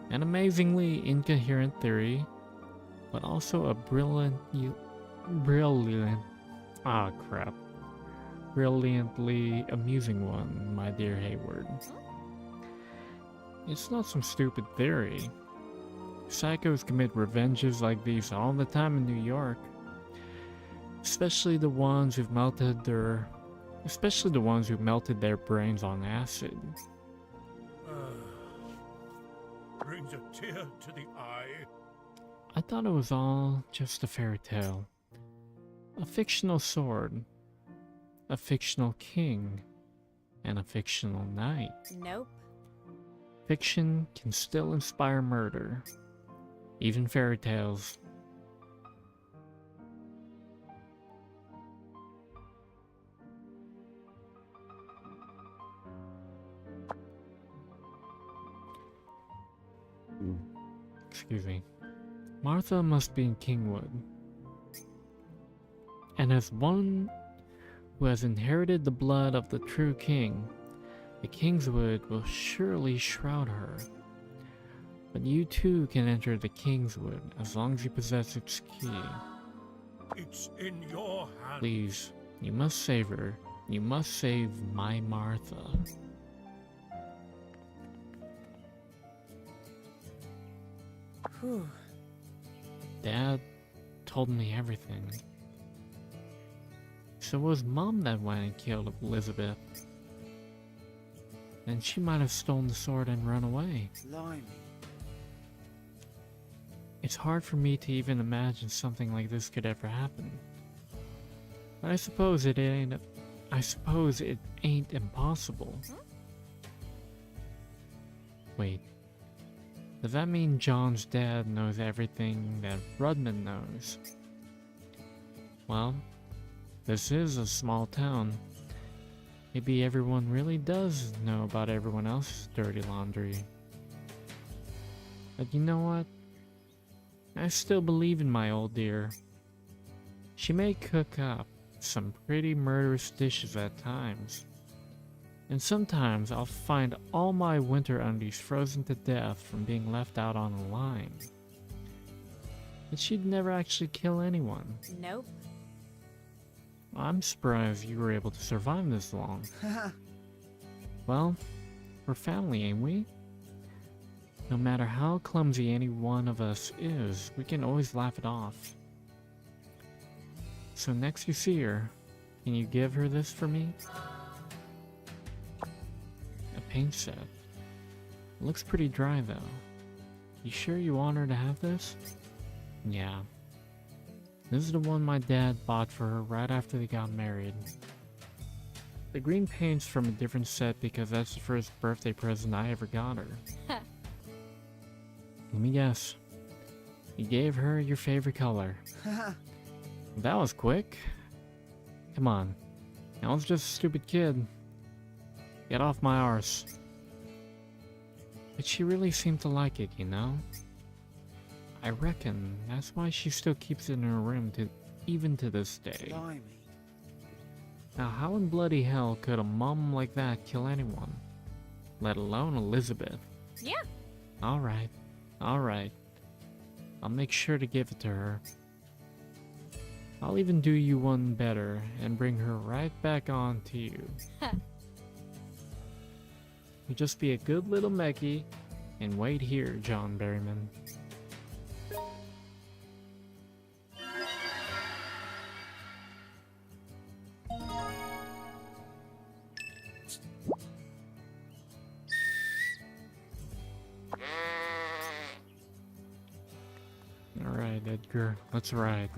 An amazingly incoherent theory, but also a brilliantly amusing one, my dear Hayward. It's not some stupid theory. Psychos commit revenges like these all the time in New York. Especially the ones who melted their brains on acid. Brings a tear to the eye. I thought it was all just a fairy tale. A fictional sword, a fictional king, and a fictional knight. Nope. Fiction can still inspire murder, even fairy tales. Excuse me. Martha must be in Kingwood. And as one who has inherited the blood of the true king, the Kingswood will surely shroud her. But you too can enter the Kingswood as long as you possess its key. It's in your hand. Please, you must save her. You must save my Martha. Whew. Dad told me everything. So it was Mom that went and killed Elizabeth. Then she might have stolen the sword and run away. Blimey. It's hard for me to even imagine something like this could ever happen. But I suppose it ain't impossible. Wait. Does that mean John's dad knows everything that Rudman knows? Well, this is a small town. Maybe everyone really does know about everyone else's dirty laundry. But you know what? I still believe in my old dear. She may cook up some pretty murderous dishes at times. And sometimes I'll find all my winter undies frozen to death from being left out on a line. But she'd never actually kill anyone. Nope. I'm surprised you were able to survive this long. Well, we're family, ain't we? No matter how clumsy any one of us is, we can always laugh it off. So next you see her, can you give her this for me? A paint set. It looks pretty dry though. You sure you want her to have this? Yeah. This is the one my dad bought for her right after they got married. The green paint's from a different set because that's the first birthday present I ever got her. Let me guess. You gave her your favorite color. That was quick. Come on. I was just a stupid kid. Get off my arse. But she really seemed to like it, you know? I reckon that's why she still keeps it in her room even to this day. Blimey. Now how in bloody hell could a mom like that kill anyone? Let alone Elizabeth. Yeah. Alright. Alright. I'll make sure to give it to her. I'll even do you one better and bring her right back on to you. You just be a good little Meggie and wait here, John Berryman. Alright, Edgar, let's ride.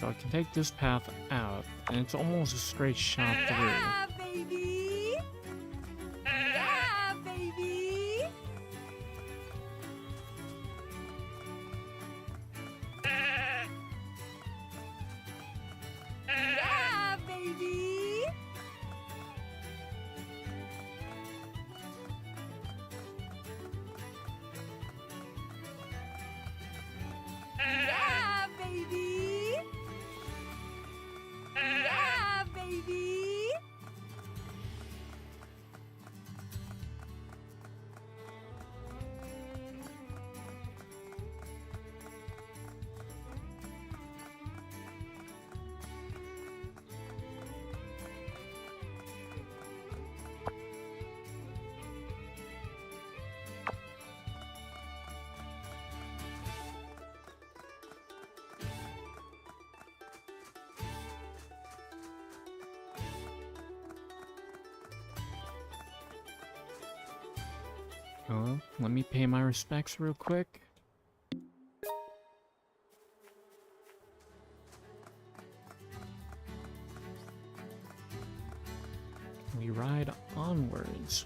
So I can take this path out, and it's almost a straight shot through. Yeah, baby. Yeah, baby. Yeah, baby. Yeah, baby. Yeah, baby. Oh, let me pay my respects real quick. We ride onwards.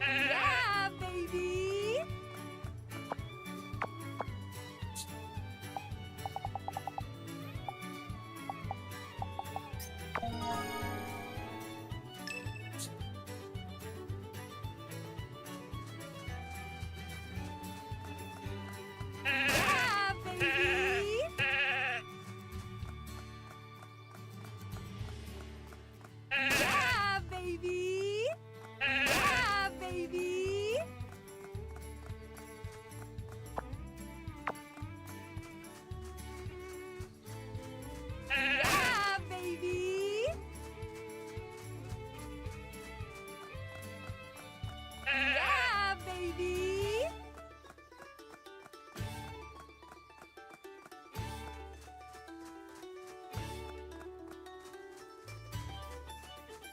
Yeah, baby. Yeah, baby. Yeah, baby. Yeah, baby. Yeah, baby. Yeah, baby.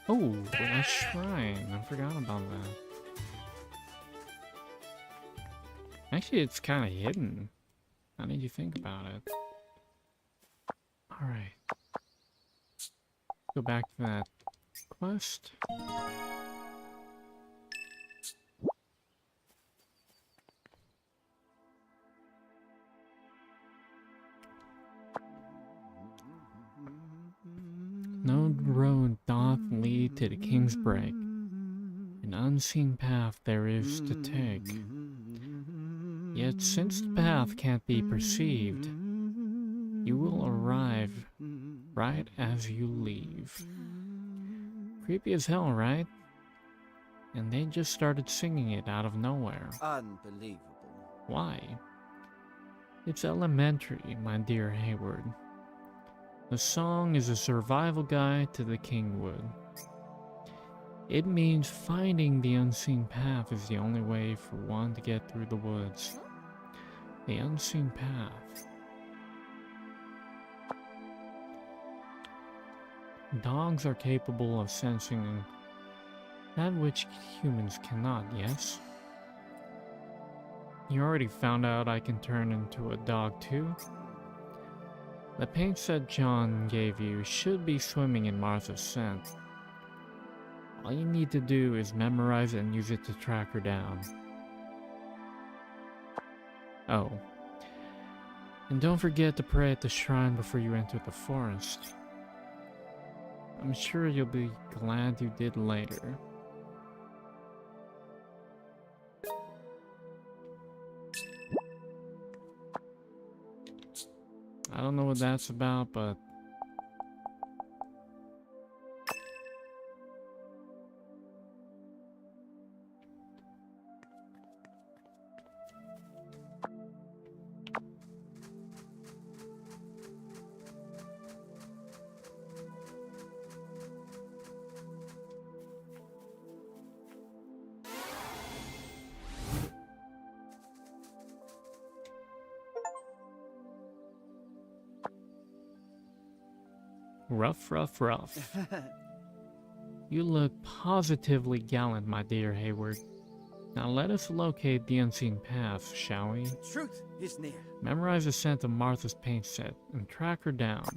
Oh, that shrine. I forgot about that. Actually, it's kind of hidden. How did you think about it? Alright. Go back to that quest. No road doth lead to the King's Break. An unseen path there is to take. Yet since the path can't be perceived, you will arrive right as you leave. Creepy as hell, right? And they just started singing it out of nowhere. Unbelievable. Why? It's elementary, my dear Hayward. The song is a survival guide to the Kingwood. It means finding the unseen path is the only way for one to get through the woods. The unseen path. Dogs are capable of sensing that which humans cannot, yes? You already found out I can turn into a dog too? The paint set John gave you should be swimming in Martha's scent. All you need to do is memorize it and use it to track her down. Oh. And don't forget to pray at the shrine before you enter the forest. I'm sure you'll be glad you did later. I don't know what that's about, but Rough, rough, rough. You look positively gallant, my dear Hayward. Now let us locate the unseen path, shall we? Truth is near. Memorize the scent of Martha's paint set and track her down.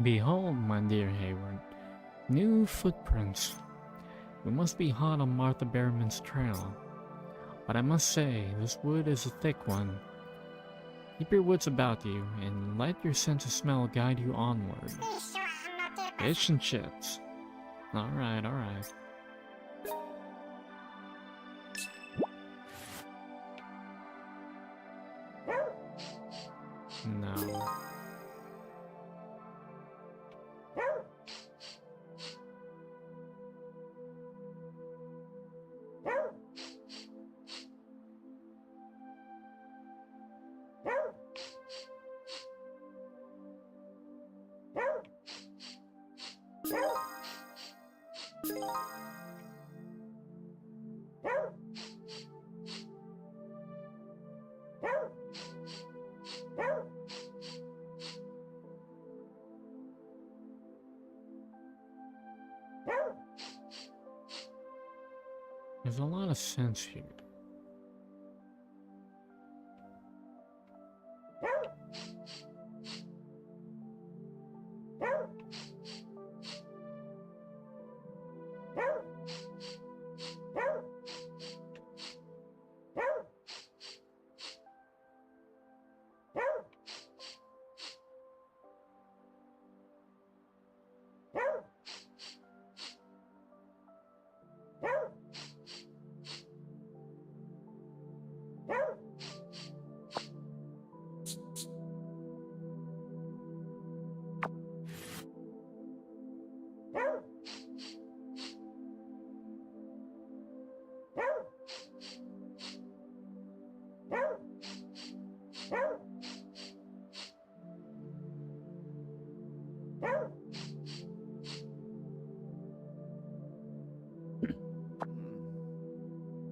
Behold, my dear Hayward, new footprints. We must be hot on Martha Behrman's trail. But I must say, this wood is a thick one. Keep your wits about you, and let your sense of smell guide you onward. Fish and chips. Alright, alright. No. There's a lot of sense here.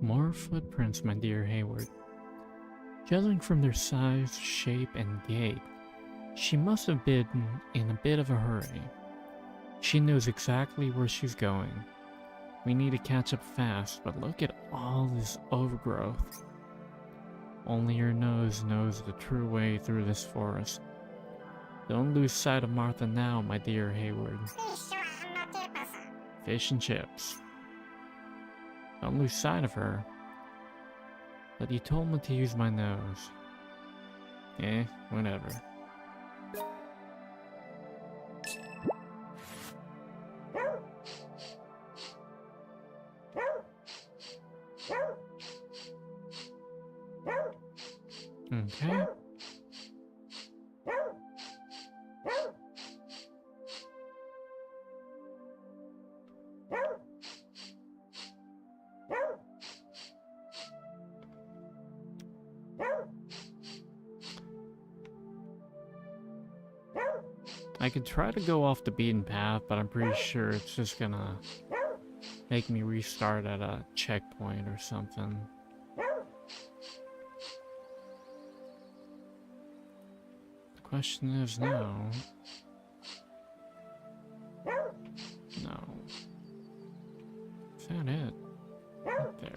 More footprints, my dear Hayward. Judging from their size, shape, and gait, she must have been in a bit of a hurry. She knows exactly where she's going. We need to catch up fast, but look at all this overgrowth. Only your nose knows the true way through this forest. Don't lose sight of Martha now, my dear Hayward. Fish and chips. Don't lose sight of her. But you told me to use my nose. Whatever. Okay. I could try to go off the beaten path, but I'm pretty sure it's just gonna make me restart at a checkpoint or something. The question is now. No. Is that it? Right there.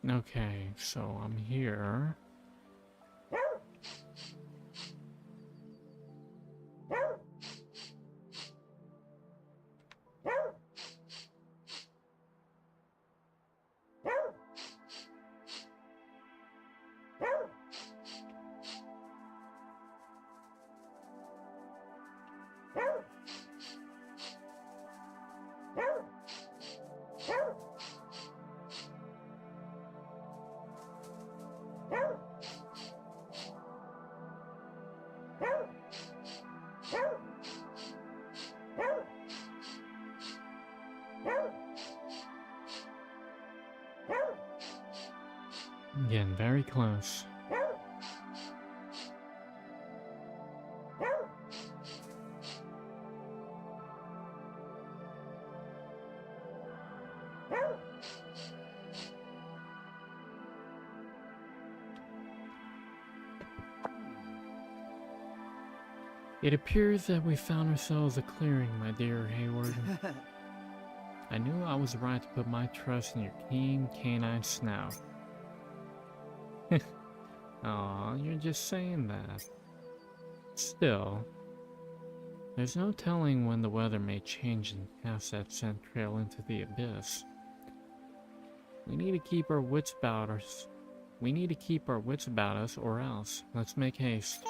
Okay, so I'm here. Getting very close. It appears that we found ourselves a clearing, my dear Hayward. I knew I was right to put my trust in your keen canine snout. Aw, you're just saying that. Still, there's no telling when the weather may change and cast that scent trail into the abyss. We need to keep our wits about us. Or else. Let's make haste.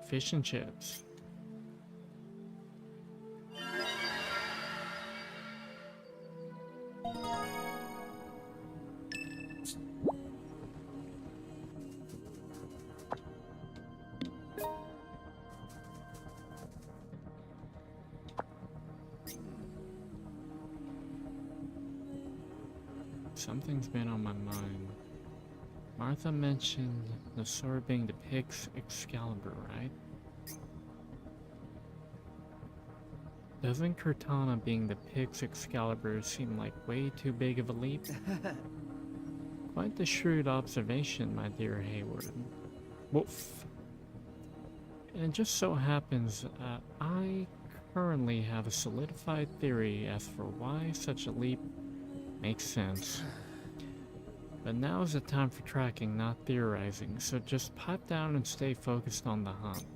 Fish and chips. Something's been on my mind. Martha mentioned the sword being the pig's Excalibur, right? Doesn't Cortana being the pig's Excalibur seem like way too big of a leap? Quite the shrewd observation, my dear Hayward. Woof. And it just so happens I currently have a solidified theory as for why such a leap makes sense. But now is the time for tracking, not theorizing, so just pipe down and stay focused on the hunt.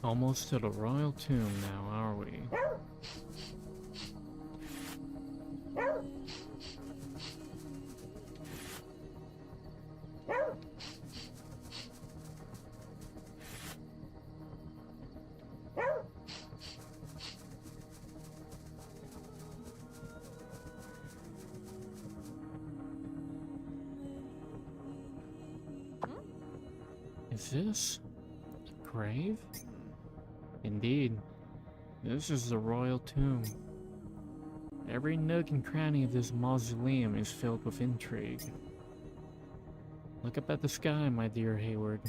Almost to the royal tomb now, are we? Is this a grave? Indeed, this is the royal tomb. Every nook and cranny of this mausoleum is filled with intrigue. Look up at the sky, my dear Hayward.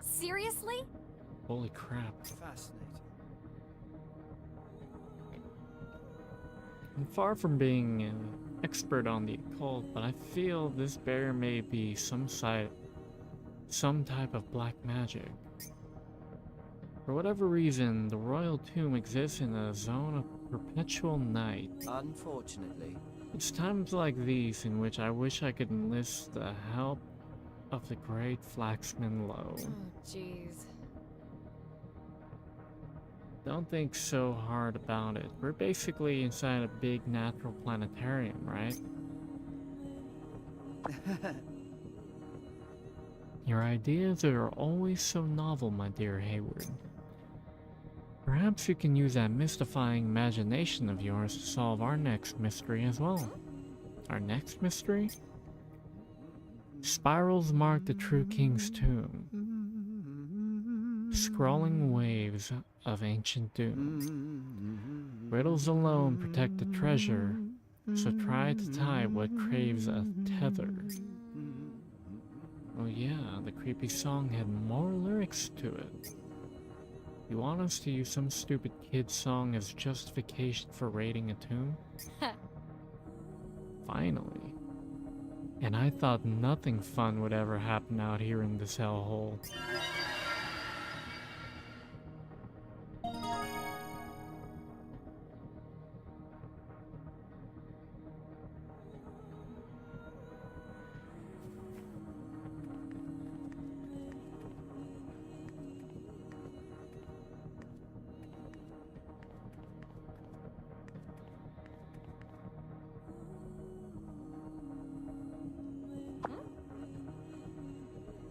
Seriously? Holy crap. Fascinating. I'm far from being an expert on the occult, but I feel this barrier may be some type of black magic. For whatever reason, the royal tomb exists in a zone of perpetual night. Unfortunately. It's times like these in which I wish I could enlist the help of the great Flaxman Low. Oh, jeez. Don't think so hard about it. We're basically inside a big natural planetarium, right? Your ideas are always so novel, my dear Hayward. Perhaps you can use that mystifying imagination of yours to solve our next mystery as well. Our next mystery? Spirals mark the true king's tomb. Scrawling waves of ancient doom. Riddles alone protect the treasure, so try to tie what craves a tether. Oh yeah, the creepy song had more lyrics to it. You want us to use some stupid kid's song as justification for raiding a tomb? Finally. And I thought nothing fun would ever happen out here in this hellhole.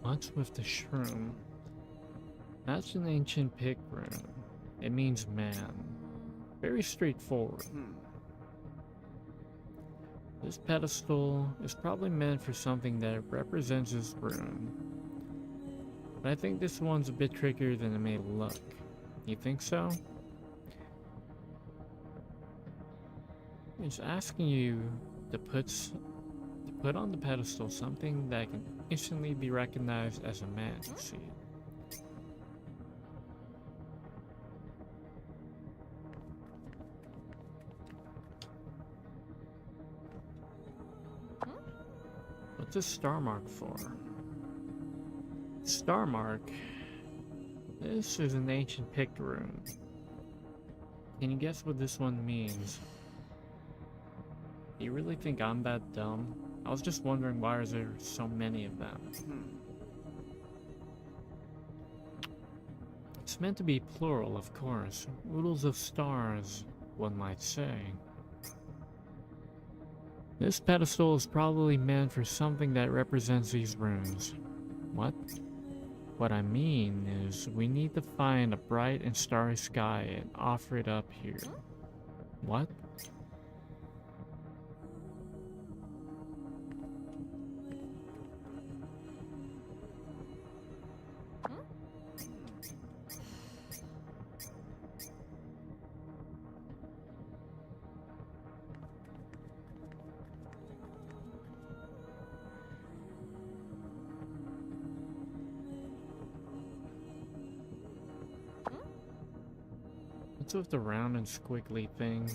What's with the shroom? That's an ancient pig rune. It means man. Very straightforward. This pedestal is probably meant for something that represents this rune. But I think this one's a bit trickier than it may look. You think so? It's asking you to put on the pedestal something that can instantly be recognized as a man, you see. What's a star mark for? Star mark? This is an ancient picture rune. Can you guess what this one means? You really think I'm that dumb? I was just wondering why is there so many of them. It's meant to be plural, of course. Oodles of stars, one might say. This pedestal is probably meant for something that represents these runes. What? What I mean is, we need to find a bright and starry sky and offer it up here. What? What's with the round and squiggly thing?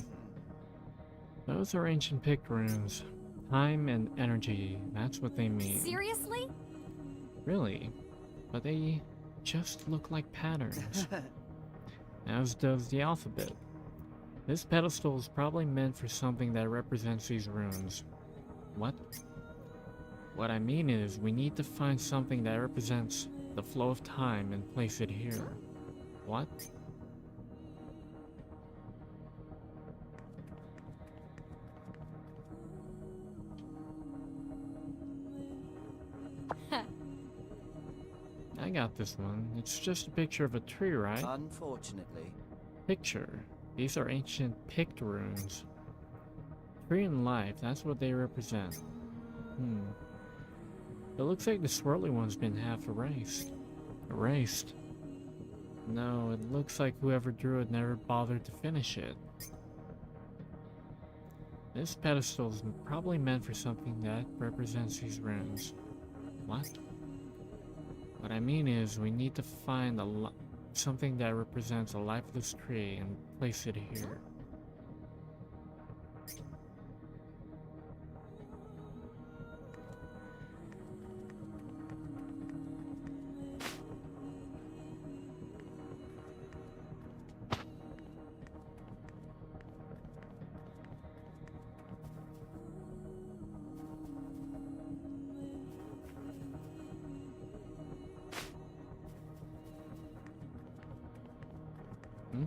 Those are ancient pict runes. Time and energy, that's what they mean. Seriously? Really? But they just look like patterns. As does the alphabet. This pedestal is probably meant for something that represents these runes. What? What I mean is, we need to find something that represents the flow of time and place it here. What? I got this one. It's just a picture of a tree, right? Unfortunately. Picture. These are ancient pict runes. Tree and life, that's what they represent. It looks like the swirly one's been half erased. Erased? No, it looks like whoever drew it never bothered to finish it. This pedestal is probably meant for something that represents these runes. What? What I mean is, we need to find something that represents a lifeless tree and place it here.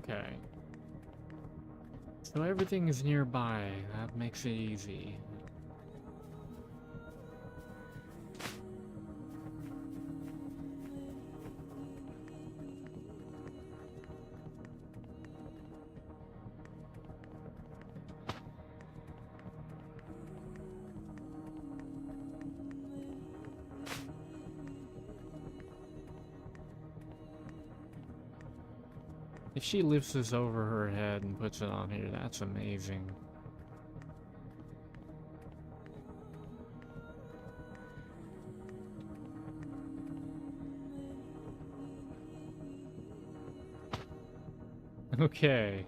Okay. So everything is nearby. That makes it easy. If she lifts this over her head and puts it on here, that's amazing. Okay.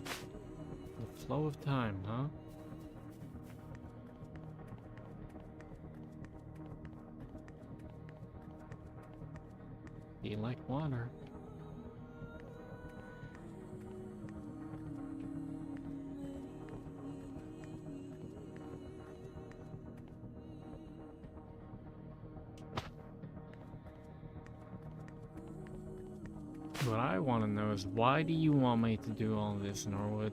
The flow of time, huh? Be like water. What I want to know is, why do you want me to do all this, Norwood?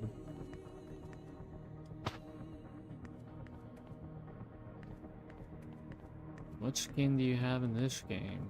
What skin do you have in this game?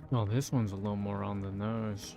Well, this one's a little more on the nose.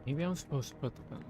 Maybe I'm supposed to put the gun.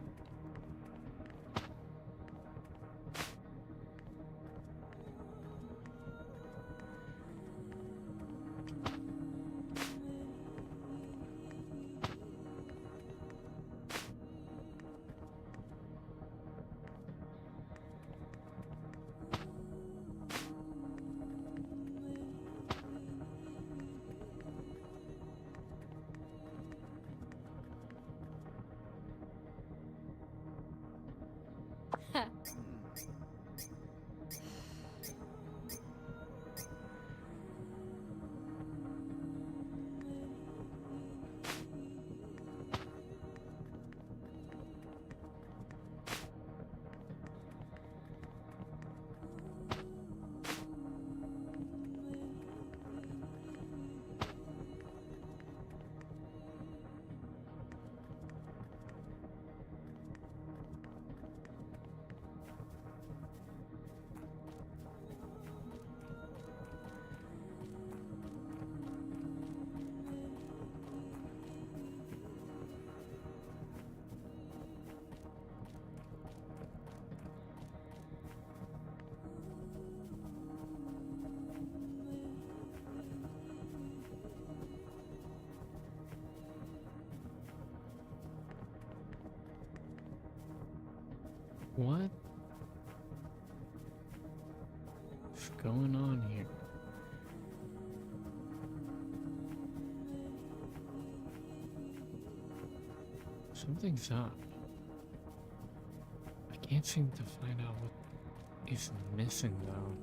What is going on here? Something's up. I can't seem to find out what is missing though.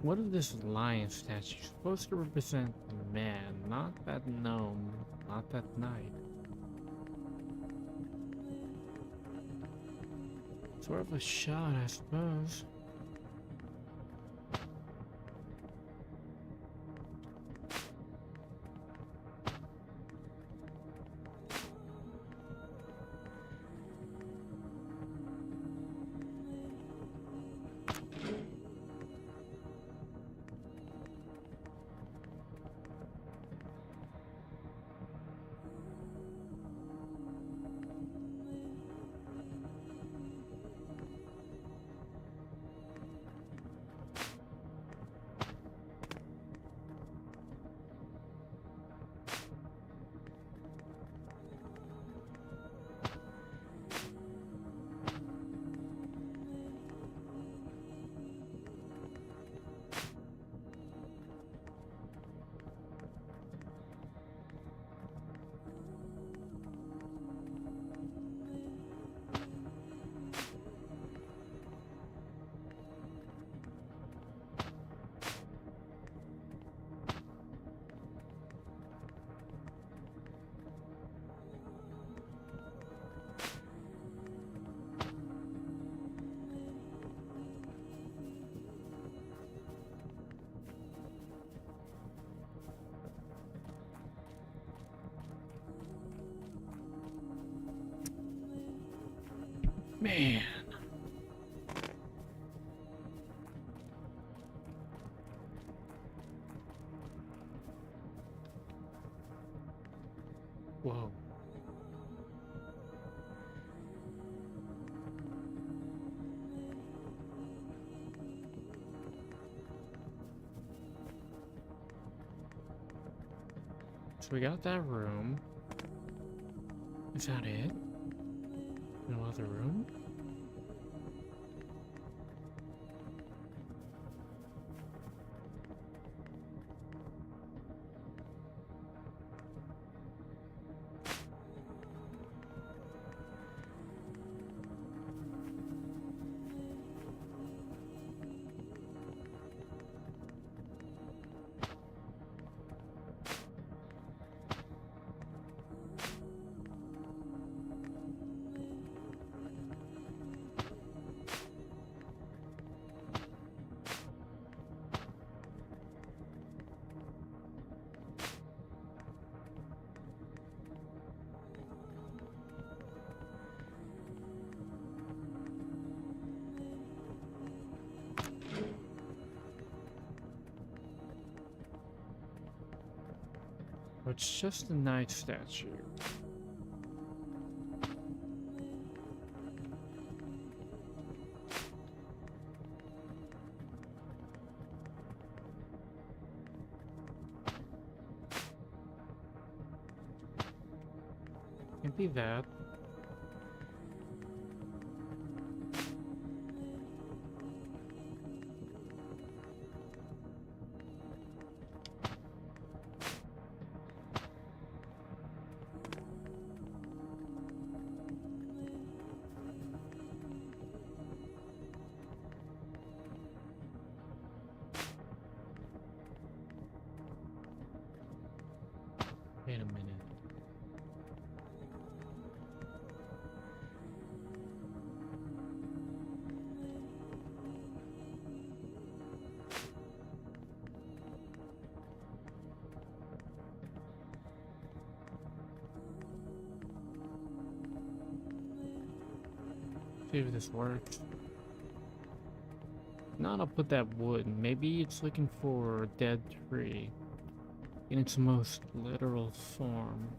What if this lion statue is supposed to represent the man, not that gnome, not that knight? Sort of a shot, I suppose. Man. Whoa. So we got that room. Is that it? No other room? It's just a nice statue. Can't be that. Wait a minute. See if this works. Not, I'll put that wood. Maybe it's looking for a dead tree in its most literal form.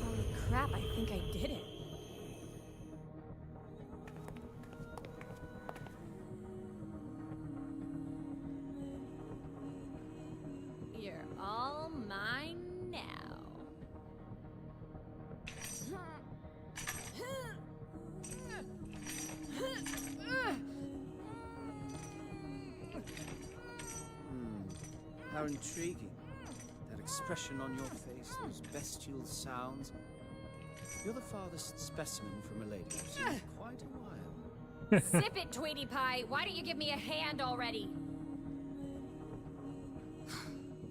Holy crap, I think I did it. You're all mine now. How intriguing. That expression on your face, those bestial sounds. You're the farthest specimen from a lady I've seen in quite a while. Sip it, Tweety Pie. Why don't you give me a hand already?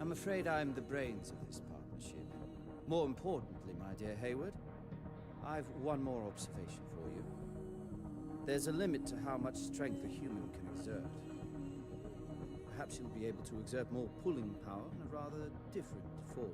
I'm afraid I'm the brains of this partnership. More importantly, my dear Hayward, I've one more observation for you. There's a limit to how much strength a human can exert. Perhaps you'll be able to exert more pulling power in a rather different form.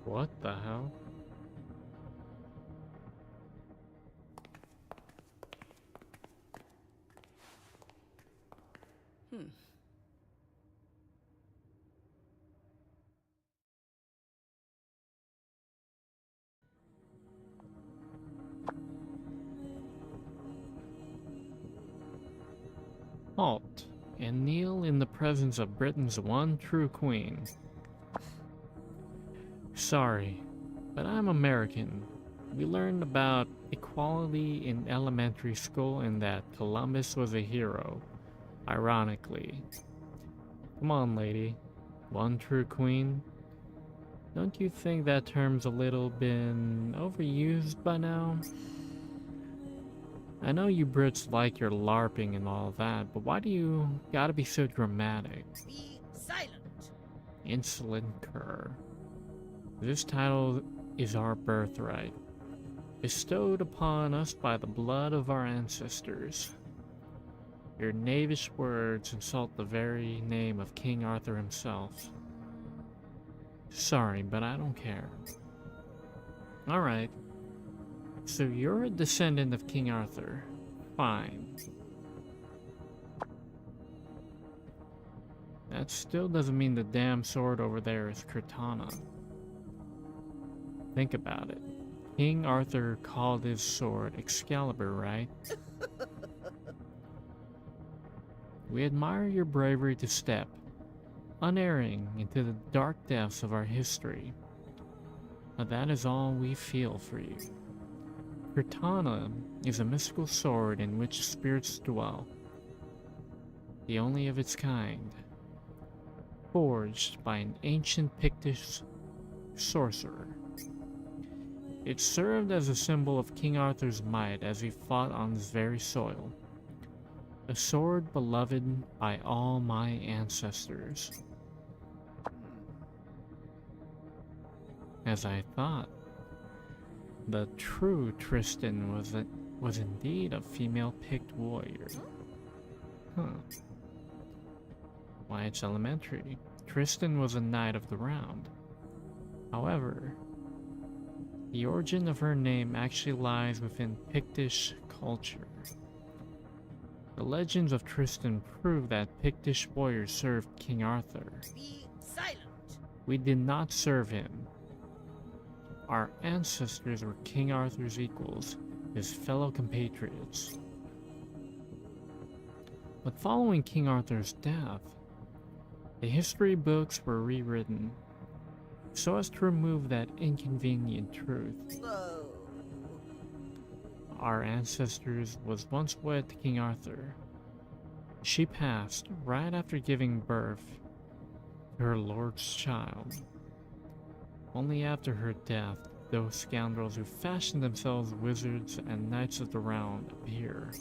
What the hell? Halt and kneel in the presence of Britain's one true queen. Sorry, but I'm American. We learned about equality in elementary school and that Columbus was a hero, ironically. Come on, lady. One true queen? Don't you think that term's a little been overused by now? I know you Brits like your LARPing and all that, but why do you gotta be so dramatic? Be silent. Insolent cur. This title is our birthright, bestowed upon us by the blood of our ancestors. Your knavish words insult the very name of King Arthur himself. Sorry, but I don't care. Alright. So you're a descendant of King Arthur. Fine. That still doesn't mean the damn sword over there is Cortana. Think about it. King Arthur called his sword Excalibur, right? We admire your bravery to step, unerring, into the dark depths of our history. But that is all we feel for you. Cortana is a mystical sword in which spirits dwell, the only of its kind, forged by an ancient Pictish sorcerer. It served as a symbol of King Arthur's might as he fought on this very soil, a sword beloved by all my ancestors. As I thought, the true Tristan was indeed a female picked warrior. Huh. Why, it's elementary. Tristan was a knight of the round. However, the origin of her name actually lies within Pictish culture. The legends of Tristan prove that Pictish warriors served King Arthur. Be silent. We did not serve him. Our ancestors were King Arthur's equals, his fellow compatriots. But following King Arthur's death, the history books were rewritten so as to remove that inconvenient truth. Whoa. Our ancestors was once wed to King Arthur. She passed right after giving birth to her lord's child. Only after her death, those scoundrels who fashioned themselves wizards and knights of the round appear.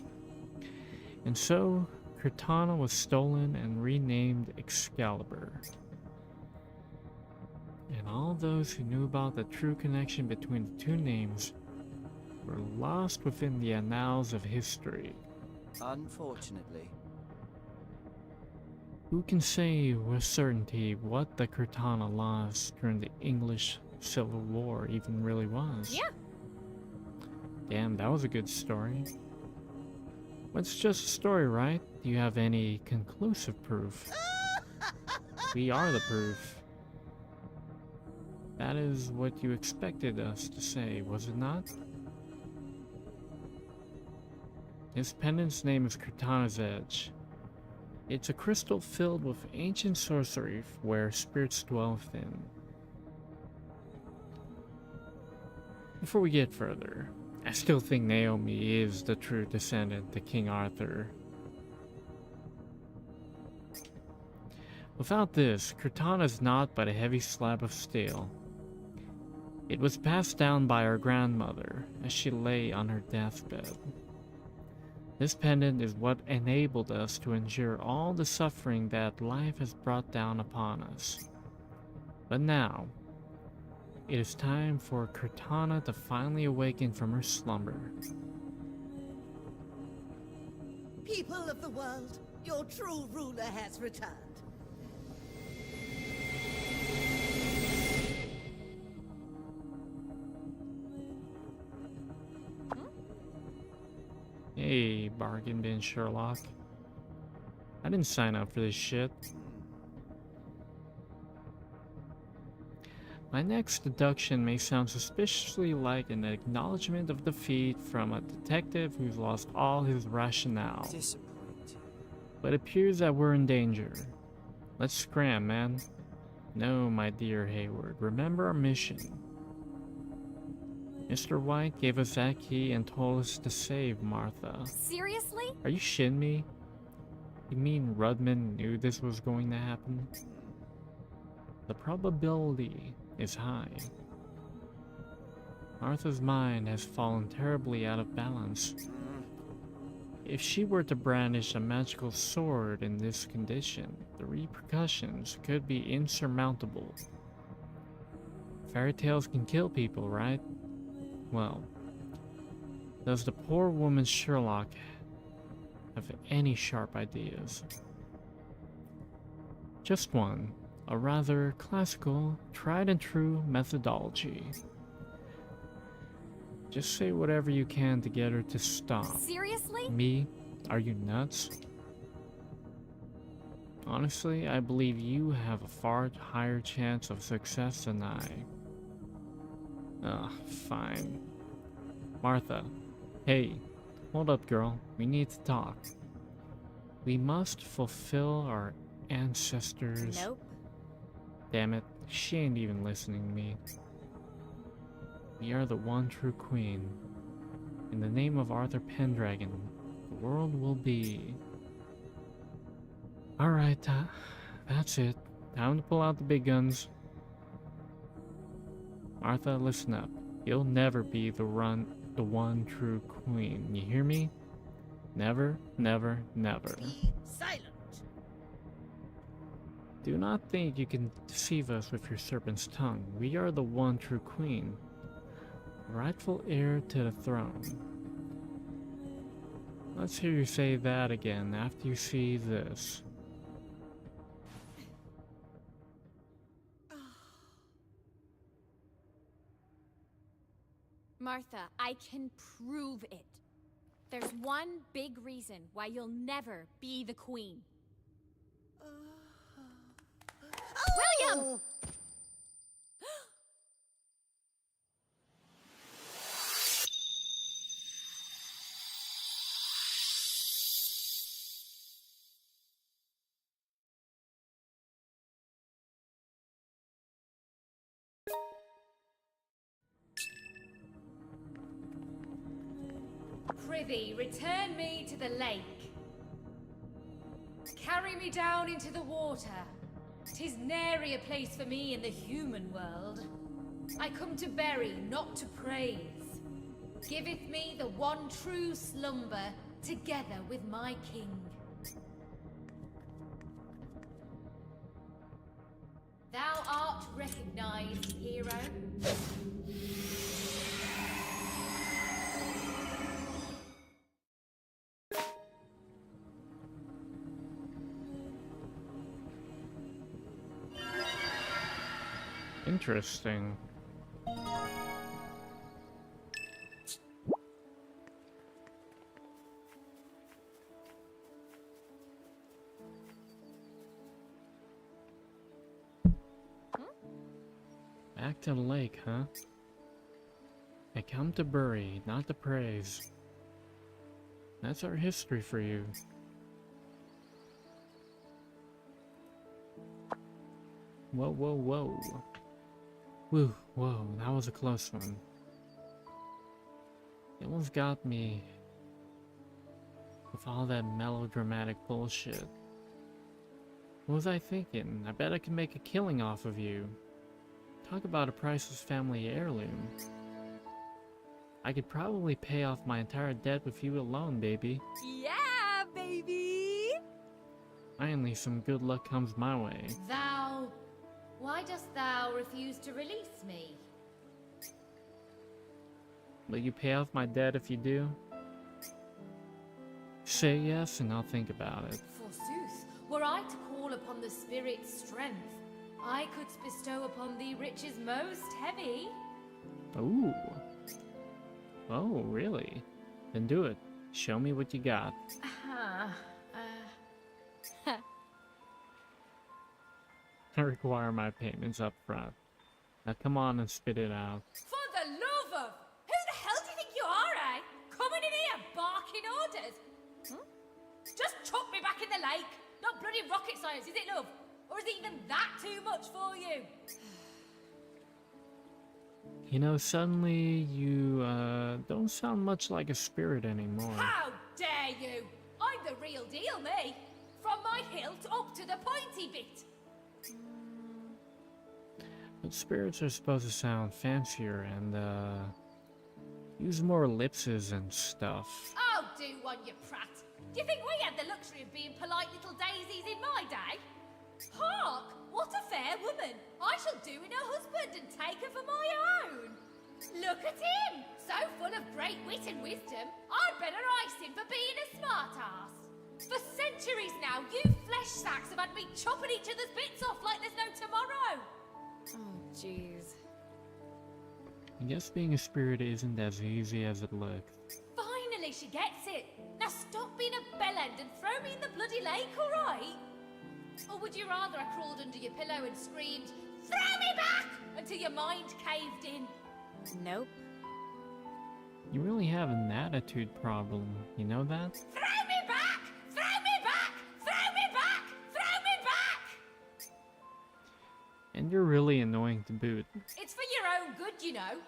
And so, Cortana was stolen and renamed Excalibur. And all those who knew about the true connection between the two names were lost within the annals of history. Unfortunately. Who can say with certainty what the Cortana lost during the English Civil War even really was? Yeah. Damn, that was a good story. But it's just a story, right? Do you have any conclusive proof? We are the proof. That is what you expected us to say, was it not? His pendant's name is Cortana's Edge. It's a crystal filled with ancient sorcery where spirits dwell within. Before we get further, I still think Naomi is the true descendant to King Arthur. Without this, Cortana is naught but a heavy slab of steel. It was passed down by her grandmother as she lay on her deathbed. This pendant is what enabled us to endure all the suffering that life has brought down upon us. But now, it is time for Cortana to finally awaken from her slumber. People of the world, your true ruler has returned. Hey, bargain bin Sherlock. I didn't sign up for this shit. My next deduction may sound suspiciously like an acknowledgement of defeat from a detective who's lost all his rationale. Disappointing. But it appears that we're in danger. Let's scram, man. No, my dear Hayward, remember our mission. Mr. White gave us that key and told us to save Martha. Seriously? Are you shitting me? You mean Rudman knew this was going to happen? The probability is high. Martha's mind has fallen terribly out of balance. If she were to brandish a magical sword in this condition, the repercussions could be insurmountable. Fairy tales can kill people, right? Well, does the poor woman Sherlock have any sharp ideas? Just one, a rather classical, tried and true methodology. Just say whatever you can to get her to stop. Seriously? Me? Are you nuts? Honestly, I believe you have a far higher chance of success than I. Ugh, fine. Martha. Hey, hold up, girl. We need to talk. We must fulfill our ancestors. Nope. Damn it, she ain't even listening to me. We are the one true queen. In the name of Arthur Pendragon, the world will be... Alright, that's it. Time to pull out the big guns. Martha, listen up. You'll never be the one true queen. You hear me? Never, never, never. Be silent. Do not think you can deceive us with your serpent's tongue. We are the one true queen. Rightful heir to the throne. Let's hear you say that again after you see this. Martha, I can prove it. There's one big reason why you'll never be the queen. William! Prithee, return me to the lake. Carry me down into the water. 'Tis nary a place for me in the human world. I come to bury, not to praise. Giveth me the one true slumber, together with my king. Thou art recognized, hero. Interesting. Back to the lake, huh? I come to bury, not to praise. That's our history for you. Whoa, whoa, whoa. Whew, whoa, that was a close one. It almost got me with all that melodramatic bullshit. What was I thinking? I bet I could make a killing off of you. Talk about a priceless family heirloom. I could probably pay off my entire debt with you alone, baby. Yeah, baby! Finally, some good luck comes my way. Why dost thou refuse to release me? Will you pay off my debt if you do? Say yes and I'll think about it. Forsooth, were I to call upon the spirit's strength, I could bestow upon thee riches most heavy. Ooh. Oh, really? Then do it. Show me what you got. I require my payments up front. Now come on and spit it out. For the love of... Who the hell do you think you are, eh? Coming in here barking orders? Just chuck me back in the lake. Not bloody rocket science, is it, love? Or is even that too much for you? You know, suddenly you, don't sound much like a spirit anymore. How dare you? I'm the real deal, me. From my hilt up to the pointy bit. But spirits are supposed to sound fancier and, use more ellipses and stuff. Oh, do one, you prat. Do you think we had the luxury of being polite little daisies in my day? Hark! What a fair woman! I shall do in her husband and take her for my own. Look at him! So full of great wit and wisdom, I'd better ice him for being a smart-ass. For centuries now, you flesh sacks have had me chopping each other's bits off like there's no tomorrow. Oh, jeez. I guess being a spirit isn't as easy as it looks. Finally, she gets it. Now stop being a bellend and throw me in the bloody lake, alright? Or would you rather I crawled under your pillow and screamed, "Throw me back!" until your mind caved in? Nope. You really have an attitude problem, you know that? Throw me back! Throw me back! Throw me back! Throw me back! And you're really annoying to boot. It's for your own good, you know.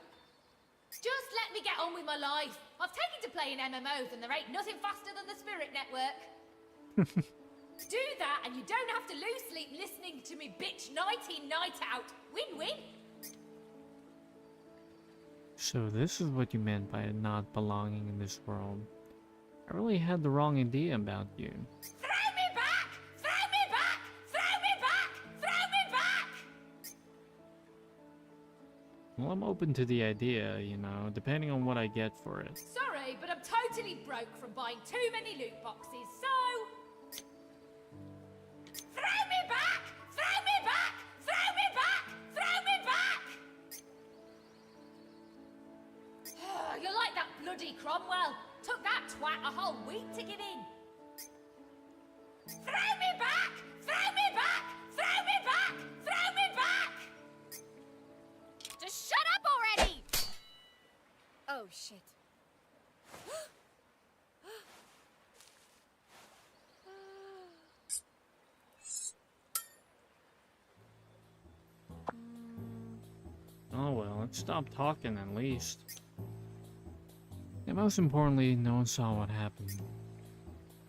Just let me get on with my life. I've taken to playing MMOs and there ain't nothing faster than the Spirit Network. Do that and you don't have to lose sleep listening to me bitch night in, night out. Win-win. So this is what you meant by not belonging in this world. I really had the wrong idea about you. Throw me back! Throw me back! Throw me back! Throw me back! Well, I'm open to the idea, you know, depending on what I get for it. Sorry, but I'm totally broke from buying too many loot boxes, so... Throw me back! Throw me back! Throw me back! Throw me back! You're like that bloody Cromwell. Took that twat a whole week to give in. Throw me back! Throw me back! Throw me back! Throw me back! Just shut up already! Oh, shit. Oh well, let's stop talking at least. And most importantly, no one saw what happened.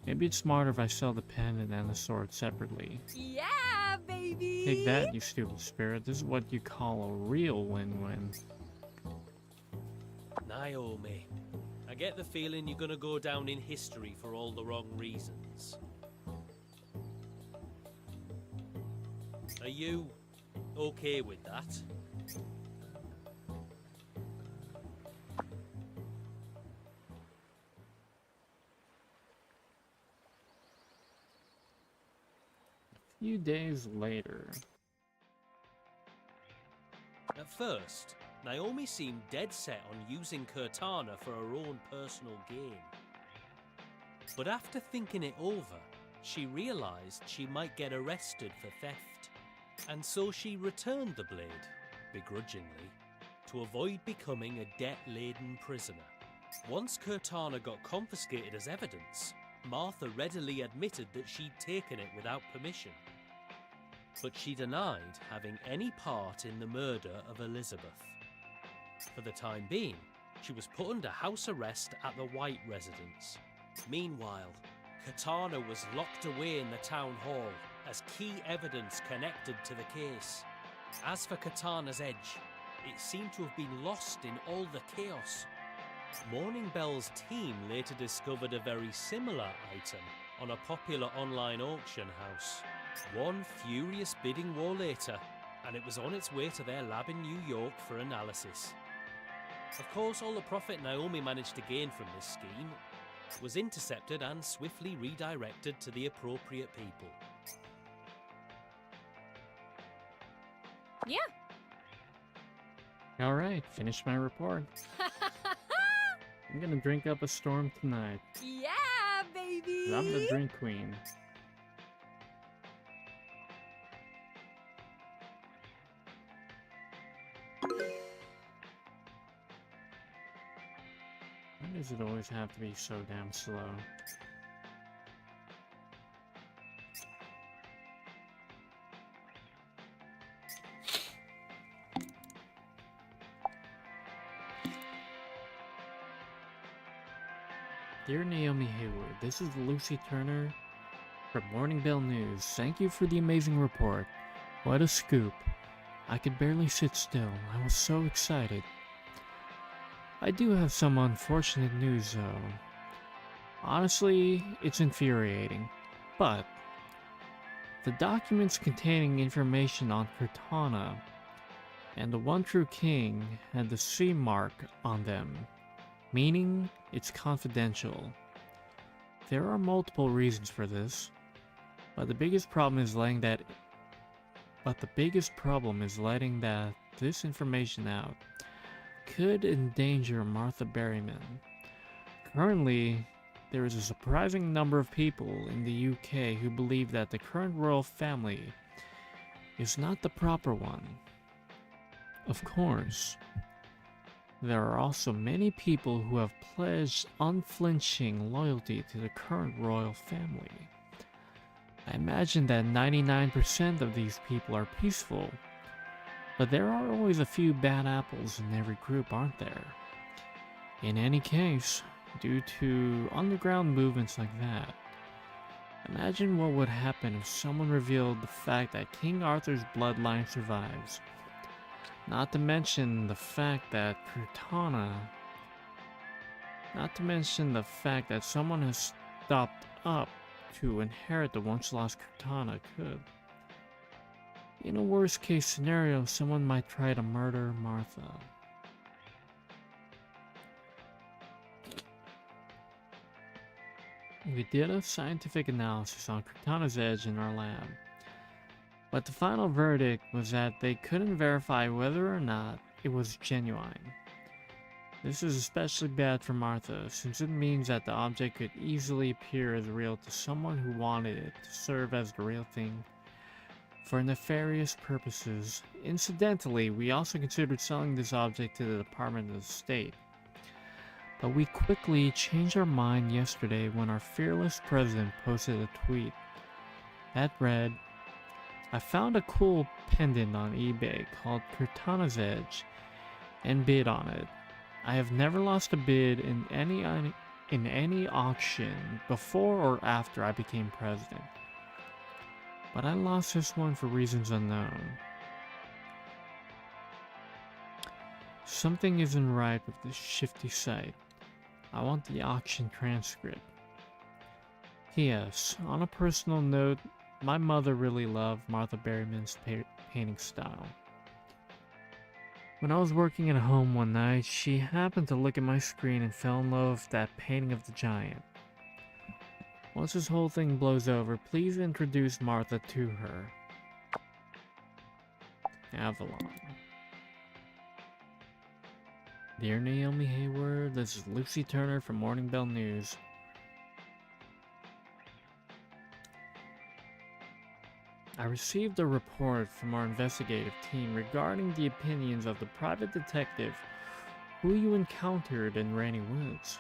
Maybe it's smarter if I sell the pendant and the sword separately. Yeah, baby! Take that, you stupid spirit. This is what you call a real win-win. Naomi, I get the feeling you're gonna go down in history for all the wrong reasons. Are you okay with that? A few days later. At first, Naomi seemed dead set on using Cortana for her own personal gain. But after thinking it over, she realised she might get arrested for theft. And so she returned the blade, begrudgingly, to avoid becoming a debt-laden prisoner. Once Cortana got confiscated as evidence, Martha readily admitted that she'd taken it without permission. But she denied having any part in the murder of Elizabeth. For the time being, she was put under house arrest at the White residence. Meanwhile, Cortana was locked away in the town hall as key evidence connected to the case. As for Cortana's edge, it seemed to have been lost in all the chaos. Morning Bell's team later discovered a very similar item on a popular online auction house. One furious bidding war later, and it was on its way to their lab in New York for analysis. Of course, all the profit Naomi managed to gain from this scheme was intercepted and swiftly redirected to the appropriate people. Yeah. Alright, finished my report. I'm gonna drink up a storm tonight. Yeah, baby! 'Cause I'm the drink queen. Why does it always have to be so damn slow? Dear Naomi Hayward, this is Lucy Turner from Morning Bell News. Thank you for the amazing report. What a scoop. I could barely sit still. I was so excited. I do have some unfortunate news though. Honestly, it's infuriating, but the documents containing information on Cortana and the one true king had the C mark on them, meaning it's confidential. There are multiple reasons for this, but the biggest problem is letting this information out could endanger Martha Berryman. Currently, there is a surprising number of people in the UK who believe that the current royal family is not the proper one. Of course, there are also many people who have pledged unflinching loyalty to the current royal family. I imagine that 99% of these people are peaceful, but there are always a few bad apples in every group, aren't there? In any case, due to underground movements like that, imagine what would happen if someone revealed the fact that King Arthur's bloodline survives. Not to mention the fact that someone has stopped up to inherit the once lost Cortana could. In a worst case scenario, someone might try to murder Martha. We did a scientific analysis on Cortana's edge in our lab, but the final verdict was that they couldn't verify whether or not it was genuine. This is especially bad for Martha, since it means that the object could easily appear as real to someone who wanted it to serve as the real thing for nefarious purposes. Incidentally, we also considered selling this object to the Department of State. But we quickly changed our mind yesterday when our fearless president posted a tweet that read, "I found a cool pendant on eBay called Cortana's Edge and bid on it. I have never lost a bid in any auction before or after I became president. But I lost this one for reasons unknown. Something isn't right with this shifty site. I want the auction transcript. P.S. On a personal note, my mother really loved Martha Berryman's painting style. When I was working at home one night, she happened to look at my screen and fell in love with that painting of the giant. Once this whole thing blows over, please introduce Martha to her. Avalon." Dear Naomi Hayward, this is Lucy Turner from Morning Bell News. I received a report from our investigative team regarding the opinions of the private detective who you encountered in Rainy Woods.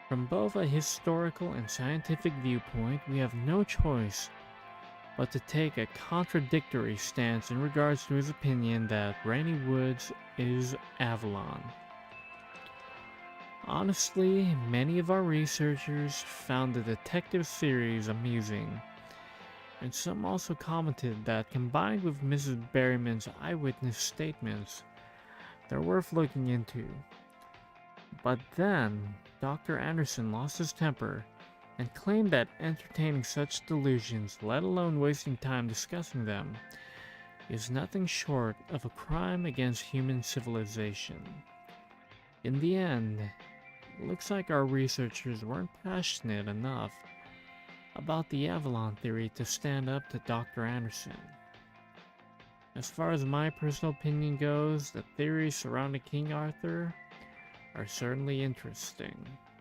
From both a historical and scientific viewpoint, we have no choice but to take a contradictory stance in regards to his opinion that Rainy Woods is Avalon. Honestly, many of our researchers found the detective theories amusing, and some also commented that combined with Mrs. Berryman's eyewitness statements, they're worth looking into. But then, Dr. Anderson lost his temper and claimed that entertaining such delusions, let alone wasting time discussing them, is nothing short of a crime against human civilization. In the end, it looks like our researchers weren't passionate enough about the Avalon theory to stand up to Dr. Anderson. As far as my personal opinion goes, the theories surrounding King Arthur are certainly interesting,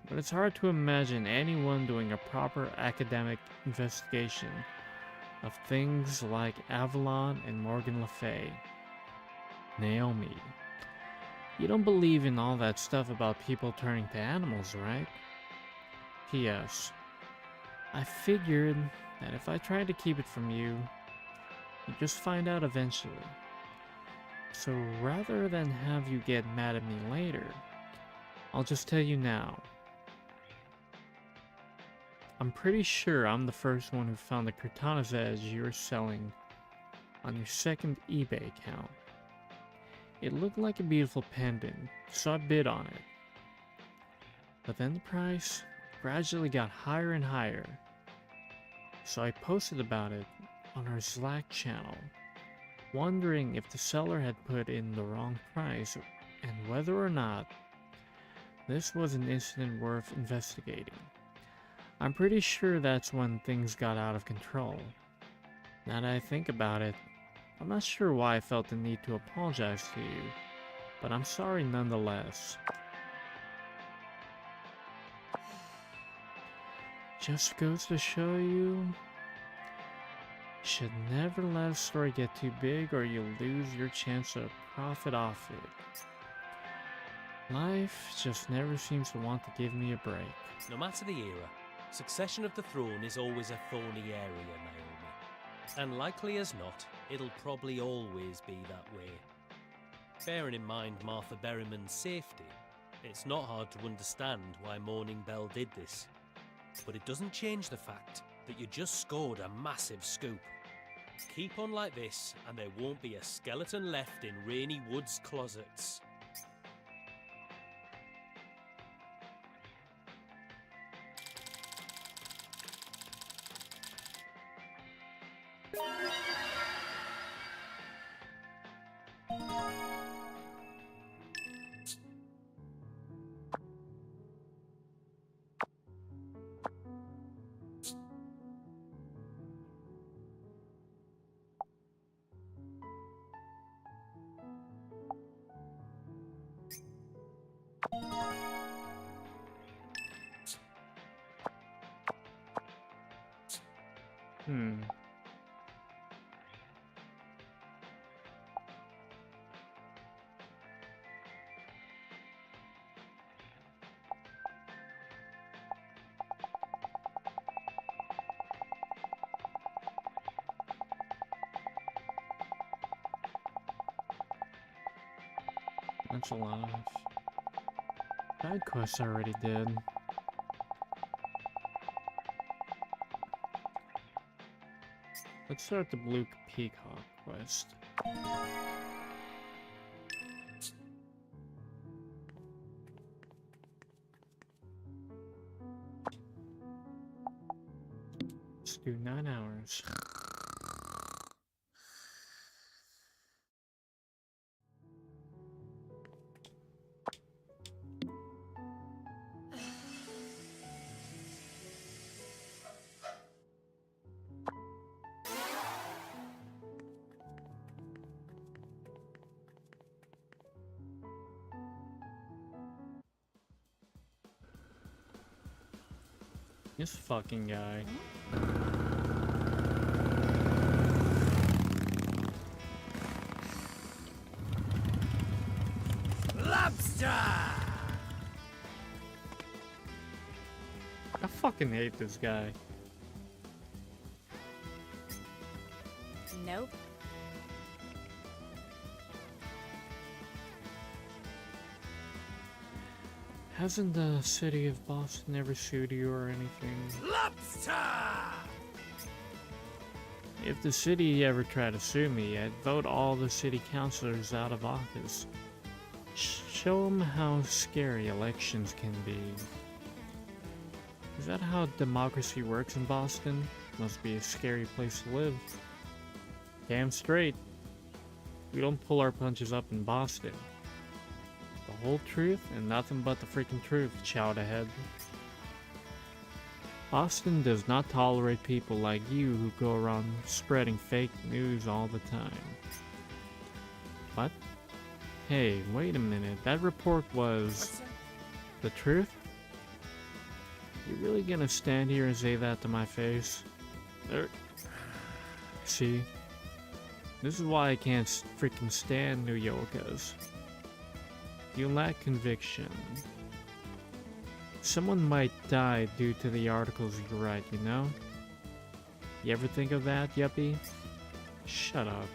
but it's hard to imagine anyone doing a proper academic investigation of things like Avalon and Morgan Le Fay. Naomi, you don't believe in all that stuff about people turning to animals, right? P.S. I figured that if I tried to keep it from you, you'd just find out eventually. So rather than have you get mad at me later, I'll just tell you now. I'm pretty sure I'm the first one who found the Cortana's Edge you were selling on your second eBay account. It looked like a beautiful pendant, so I bid on it. But then the price gradually got higher and higher. So I posted about it on our Slack channel, wondering if the seller had put in the wrong price and whether or not this was an incident worth investigating. I'm pretty sure that's when things got out of control. Now that I think about it, I'm not sure why I felt the need to apologize to you, but I'm sorry nonetheless. Just goes to show you, should never let a story get too big or you'll lose your chance to profit off it. Life just never seems to want to give me a break. No matter the era, succession of the throne is always a thorny area, Naomi. And likely as not, it'll probably always be that way. Bearing in mind Martha Berryman's safety, it's not hard to understand why Mourning Bell did this. But it doesn't change the fact that you just scored a massive scoop. Keep on like this, and there won't be a skeleton left in Rainy Wood's closets. That's a lot of side quests I already did. Let's start the Blue Peacock quest. Let's do 9 hours. This fucking guy. Lobster! I fucking hate this guy. Nope. Hasn't the city of Boston ever sued you or anything? Lobster! If the city ever tried to sue me, I'd vote all the city councilors out of office. Show them how scary elections can be. Is that how democracy works in Boston? Must be a scary place to live. Damn straight. We don't pull our punches up in Boston. The whole truth and nothing but the freaking truth, shout ahead. Boston does not tolerate people like you who go around spreading fake news all the time. What? Hey, wait a minute, that report was the truth? You really gonna stand here and say that to my face? See? This is why I can't freaking stand New Yorkers. You lack conviction. Someone might die due to the articles you write, you know? You ever think of that, yuppie? Shut up.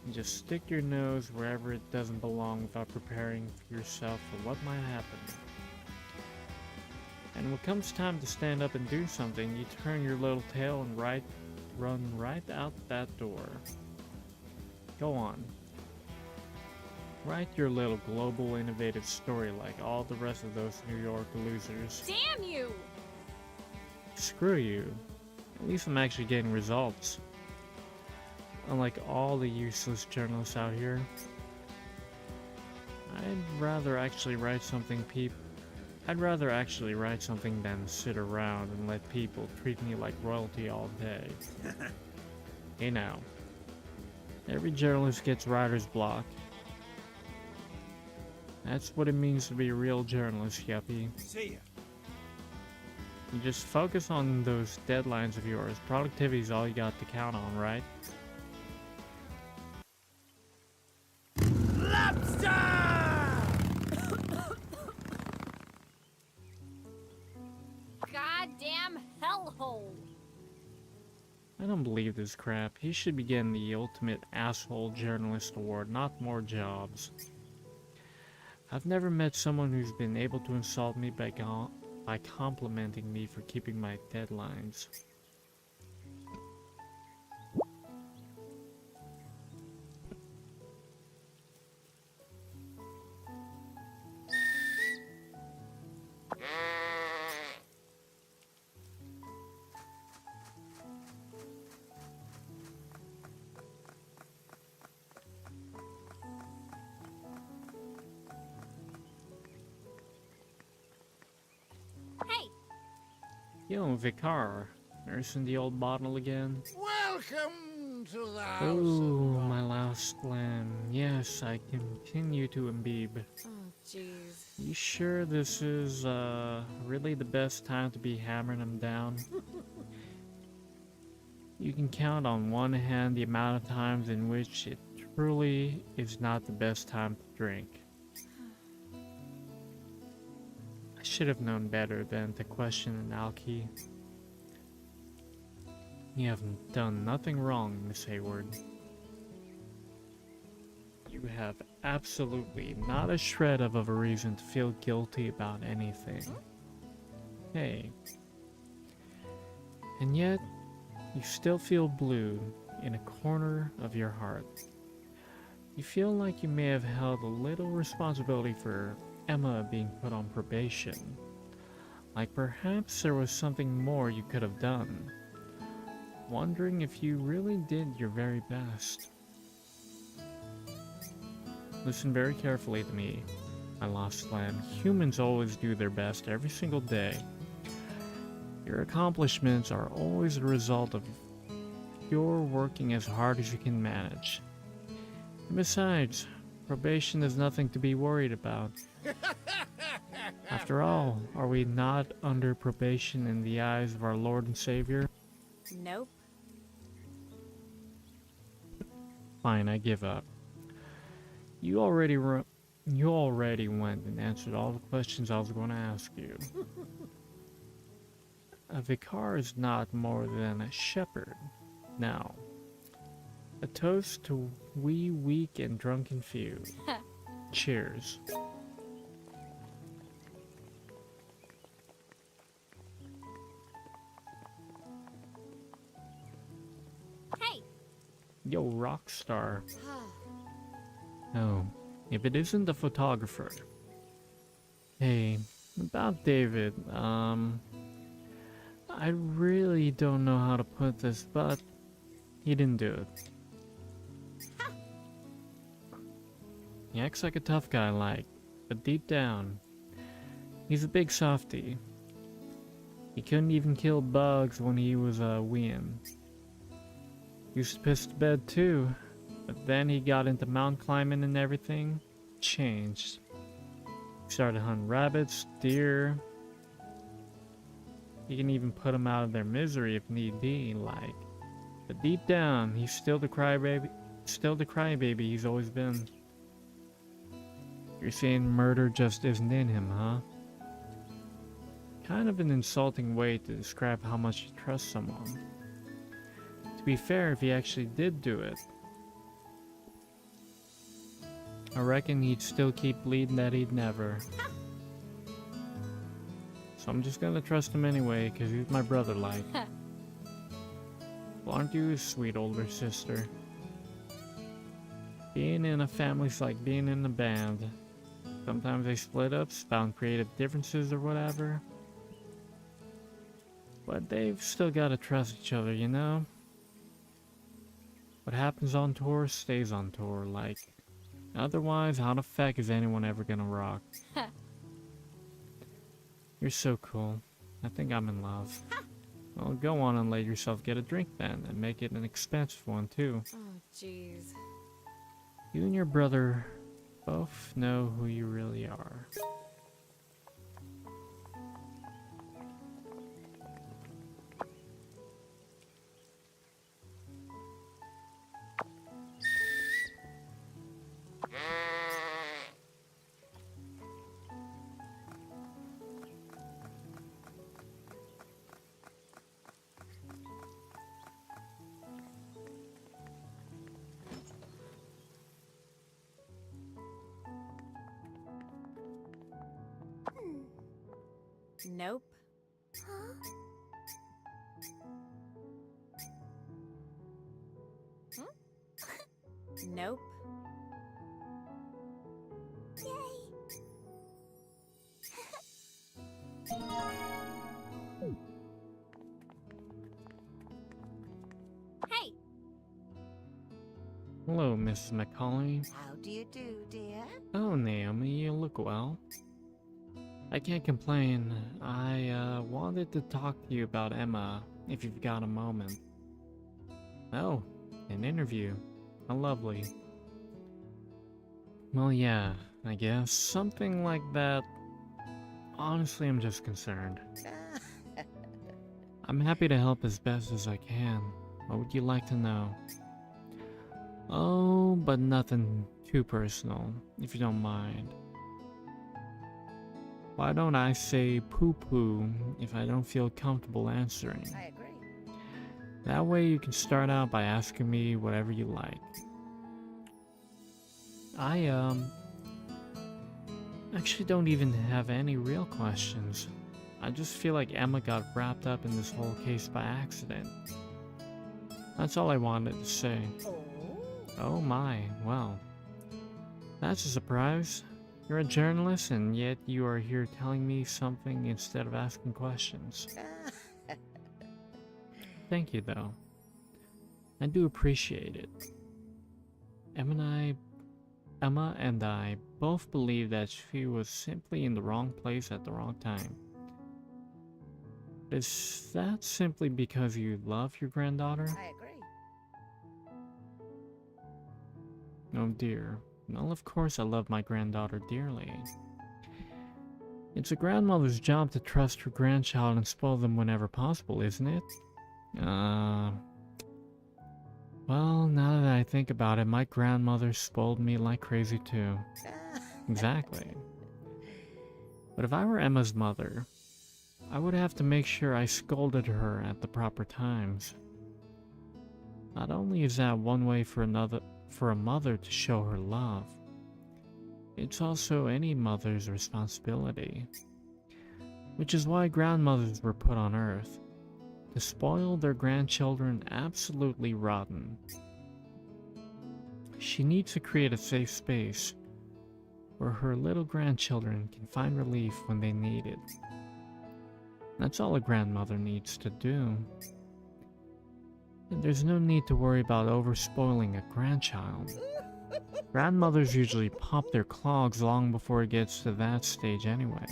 Just stick your nose wherever it doesn't belong without preparing yourself for what might happen. And when it comes time to stand up and do something, you turn your little tail and run right out that door. Go on. Write your little global innovative story like all the rest of those New York losers. Damn you! Screw you. At least I'm actually getting results. Unlike all the useless journalists out here. I'd rather actually write something than sit around and let people treat me like royalty all day. Hey now. Every journalist gets writer's block. That's what it means to be a real journalist, yuppie. See ya. You just focus on those deadlines of yours. Productivity is all you got to count on, right? Goddamn hellhole! I don't believe this crap. He should be getting the ultimate asshole journalist award, not more jobs. I've never met someone who's been able to insult me by complimenting me for keeping my deadlines. Hey! Yo, Vicar, nursing the old bottle again? Welcome to the house. Oh, my last lamb. Yes, I continue to imbibe. Oh, jeez. You sure this is, really the best time to be hammering them down? You can count on one hand the amount of times in which it truly is not the best time to drink. I should have known better than to question an alky. You haven't done nothing wrong, Miss Hayward. You have absolutely not a shred of a reason to feel guilty about anything. Hey. And yet, you still feel blue in a corner of your heart. You feel like you may have held a little responsibility for Emma being put on probation. Like perhaps there was something more you could have done. Wondering if you really did your very best. Listen very carefully to me, my lost lamb. Humans always do their best every single day. Your accomplishments are always the result of your working as hard as you can manage. And besides, probation is nothing to be worried about. After all, are we not under probation in the eyes of our Lord and Savior? Nope. Fine, I give up. You already went and answered all the questions I was going to ask you. A vicar is not more than a shepherd. Now, a toast to we weak and drunken few. Cheers. Hey! Yo, rock star. Oh, if it isn't the photographer. Hey, about David, I really don't know how to put this, but he didn't do it. He acts like a tough guy, but deep down, he's a big softy. He couldn't even kill bugs when he was weeing. Used to piss to bed too, but then he got into mountain climbing and everything. Changed. He started hunting rabbits, deer. You can even put them out of their misery if need be, But deep down, he's still the crybaby he's always been. You're saying murder just isn't in him, huh? Kind of an insulting way to describe how much you trust someone. To be fair, if he actually did do it, I reckon he'd still keep bleeding that he'd never. So I'm just gonna trust him anyway, cause he's my brother Well, aren't you his sweet older sister? Being in a family's like being in a band. Sometimes they split up, found creative differences or whatever. But they've still gotta trust each other, you know? What happens on tour stays on tour, like. Otherwise, how the feck is anyone ever gonna rock? You're so cool. I think I'm in love. Well, go on and let yourself get a drink then, and make it an expensive one too. Oh, jeez. You and your brother both know who you really are. Nope. Nope. Hey! Hello, Mrs. McCauley. How do you do, dear? Oh, Naomi, you look well. I can't complain. I wanted to talk to you about Emma, if you've got a moment. Oh, an interview. How lovely. Well, yeah, I guess. Something like that. Honestly, I'm just concerned. I'm happy to help as best as I can. What would you like to know? Oh, but nothing too personal, if you don't mind. Why don't I say poo-poo if I don't feel comfortable answering? I agree. That way you can start out by asking me whatever you like. I actually don't even have any real questions. I just feel like Emma got wrapped up in this whole case by accident. That's all I wanted to say. Oh? Oh my, well. That's a surprise. You're a journalist and yet you are here telling me something instead of asking questions. Thank you though. I do appreciate it. Emma and I both believe that she was simply in the wrong place at the wrong time. Is that simply because you love your granddaughter? I agree. Oh dear. Well, of course I love my granddaughter dearly. It's a grandmother's job to trust her grandchild and spoil them whenever possible, isn't it? Well, now that I think about it, my grandmother spoiled me like crazy too. Exactly. But if I were Emma's mother, I would have to make sure I scolded her at the proper times. Not only is that one way for a mother to show her love, it's also any mother's responsibility. Which is why grandmothers were put on earth, to spoil their grandchildren absolutely rotten. She needs to create a safe space where her little grandchildren can find relief when they need it. That's all a grandmother needs to do. And there's no need to worry about overspoiling a grandchild. Grandmothers usually pop their clogs long before it gets to that stage anyway.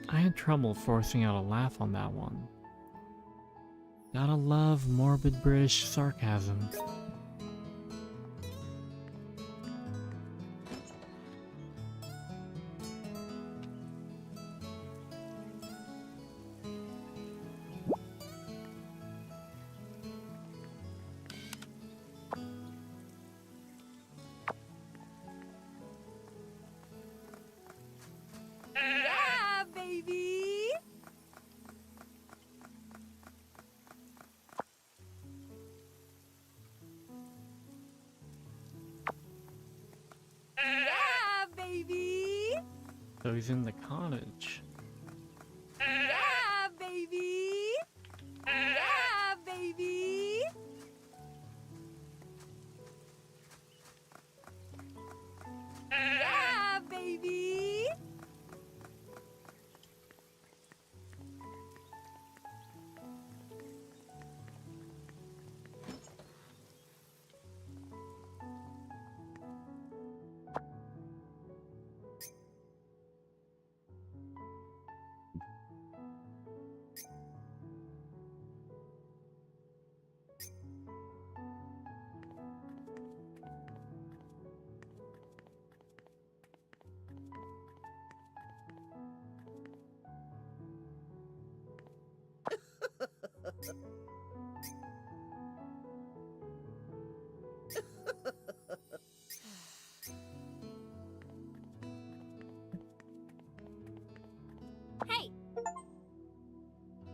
I had trouble forcing out a laugh on that one. Gotta love morbid British sarcasm. Yeah, baby! Yeah, baby! So he's in the cottage. Yeah, baby!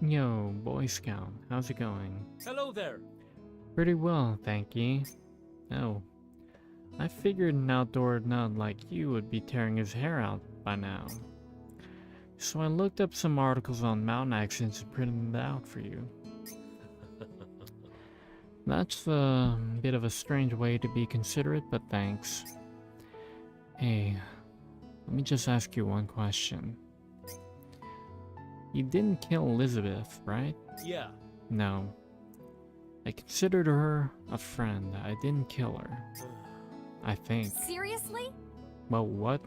Yo, Boy Scout, how's it going? Hello there. Pretty well, thank ye. Oh, I figured an outdoor nut like you would be tearing his hair out by now. So I looked up some articles on mountain accents and printed it out for you. That's a bit of a strange way to be considerate, but thanks. Hey, let me just ask you one question. You didn't kill Elizabeth, right? Yeah. No. I considered her a friend. I didn't kill her. I think. Seriously? Well, what?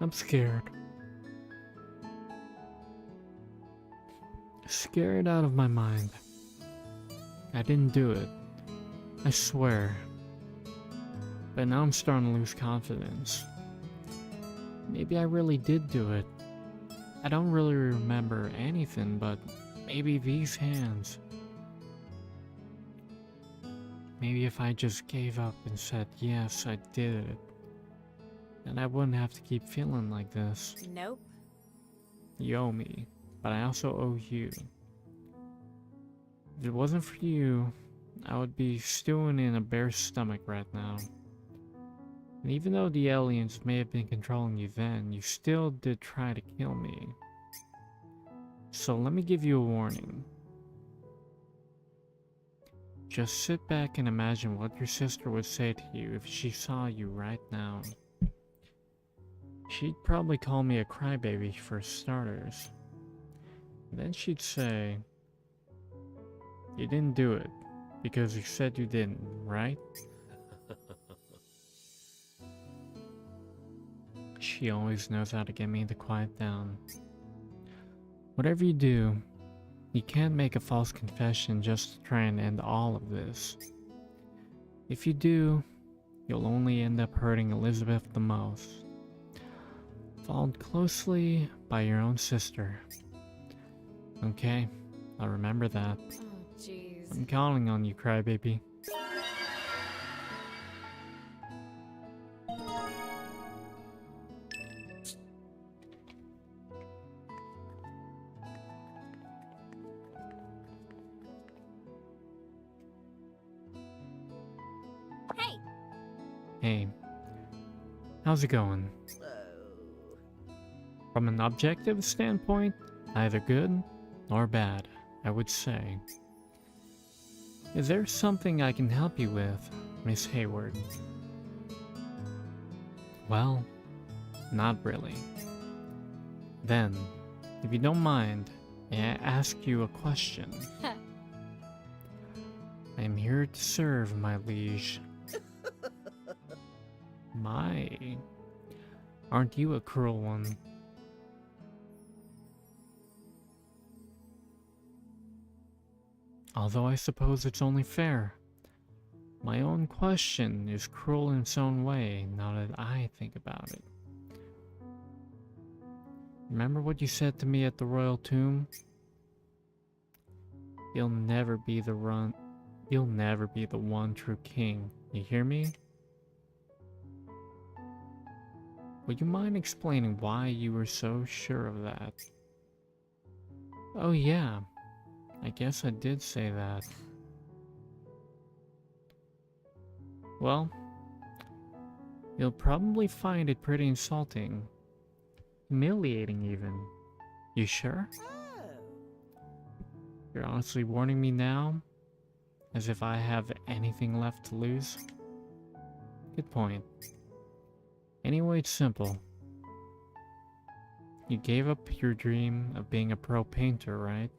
I'm scared. Scared out of my mind. I didn't do it. I swear. But now I'm starting to lose confidence. Maybe I really did do it. I don't really remember anything, but maybe these hands. Maybe if I just gave up and said, yes, I did it, then I wouldn't have to keep feeling like this. Nope. You owe me, but I also owe you. If it wasn't for you, I would be stewing in a bear's stomach right now. And even though the aliens may have been controlling you then, you still did try to kill me. So let me give you a warning. Just sit back and imagine what your sister would say to you if she saw you right now. She'd probably call me a crybaby for starters. Then she'd say, you didn't do it because you said you didn't, right? She always knows how to get me to quiet down. Whatever you do, you can't make a false confession just to try and end all of this. If you do, you'll only end up hurting Elizabeth the most, followed closely by your own sister. Okay, I'll remember that. Oh, jeez. I'm counting on you, crybaby. Hey! Hey, how's it going? From an objective standpoint, either good or bad, I would say. Is there something I can help you with, Miss Hayward? Well, not really. Then, if you don't mind, may I ask you a question? I am here to serve, my liege. My, aren't you a cruel one? Although I suppose it's only fair. My own question is cruel in its own way, now that I think about it. Remember what you said to me at the royal tomb? You'll never be the one true king. You hear me? Would you mind explaining why you were so sure of that? Oh yeah, I guess I did say that. Well, you'll probably find it pretty insulting. Humiliating even. You sure? You're honestly warning me now? As if I have anything left to lose? Good point. Anyway, it's simple. You gave up your dream of being a pro painter, right?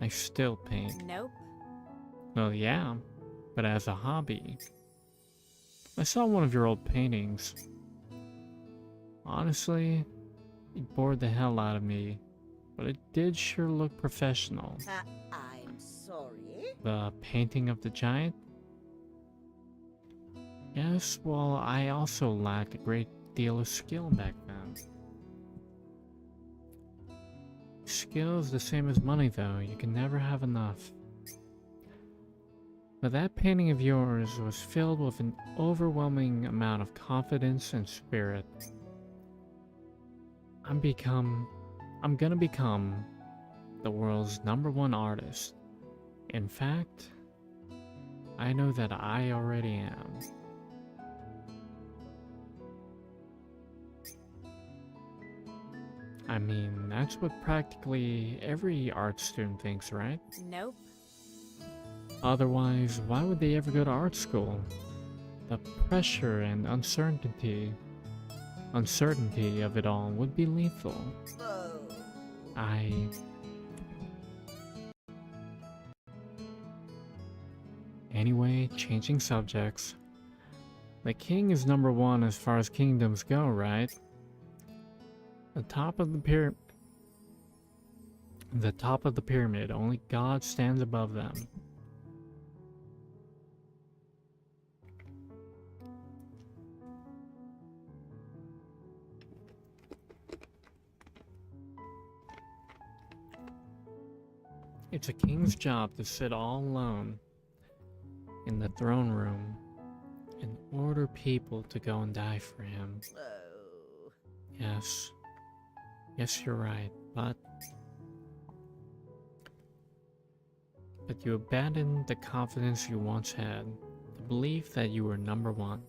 I still paint. Nope. Well, yeah, but as a hobby. I saw one of your old paintings. Honestly, it bored the hell out of me, but it did sure look professional. I'm sorry. The painting of the giant? Yes, well, I also lacked a great deal of skill back then. Skill is the same as money, though. You can never have enough. But that painting of yours was filled with an overwhelming amount of confidence and spirit. I've become I'm gonna become the world's #1 artist. In fact, I know that I already am. I mean, that's what practically every art student thinks, right? Nope. Otherwise, why would they ever go to art school? The pressure and uncertainty of it all would be lethal. Oh. Anyway, changing subjects. The king is #1 as far as kingdoms go, right? The top of the pyramid, only God stands above them. It's a king's job to sit all alone in the throne room and order people to go and die for him. Oh. Yes. Yes, you're right, but you abandoned the confidence you once had, the belief that you were #1.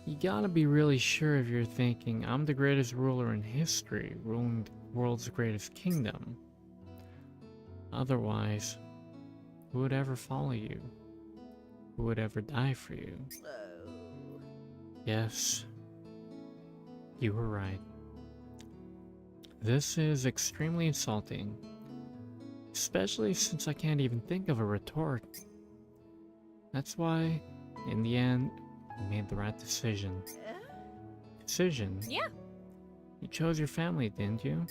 You gotta be really sure if you're thinking, I'm the greatest ruler in history, ruling the world's greatest kingdom. Otherwise, who would ever follow you? Who would ever die for you? Oh. Yes, you were right. This is extremely insulting, especially since I can't even think of a retort. That's why, in the end, I made the right decision. Decision? Yeah. You chose your family, didn't you?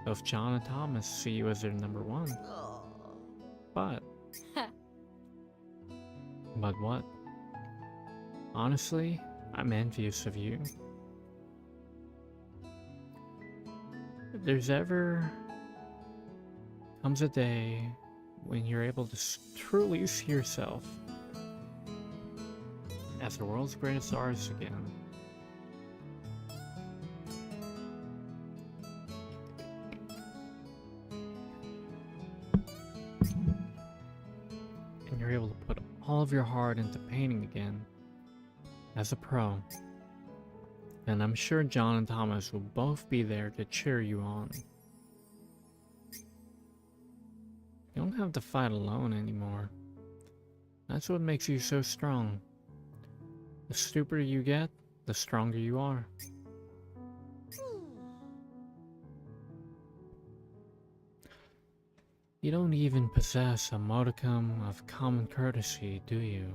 Both John and Thomas see you as their #1. Oh. But... But what? Honestly, I'm envious of you. If there's ever comes a day when you're able to truly see yourself as the world's greatest artist again, and you're able to put all of your heart into painting again as a pro, then I'm sure John and Thomas will both be there to cheer you on. You don't have to fight alone anymore. That's what makes you so strong. The stupider you get, the stronger you are. You don't even possess a modicum of common courtesy, do you?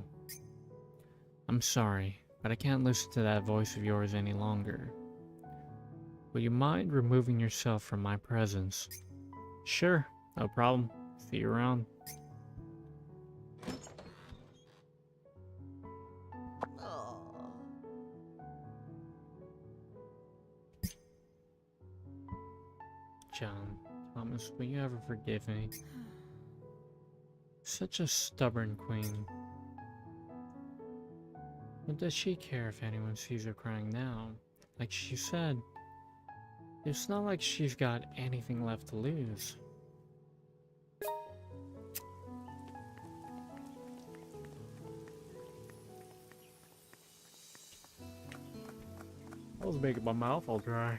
I'm sorry, but I can't listen to that voice of yours any longer. Would you mind removing yourself from my presence? Sure, no problem. See you around. Oh. John, Thomas, will you ever forgive me? Such a stubborn queen. What does she care if anyone sees her crying now? Like she said, it's not like she's got anything left to lose. I was making my mouth all dry.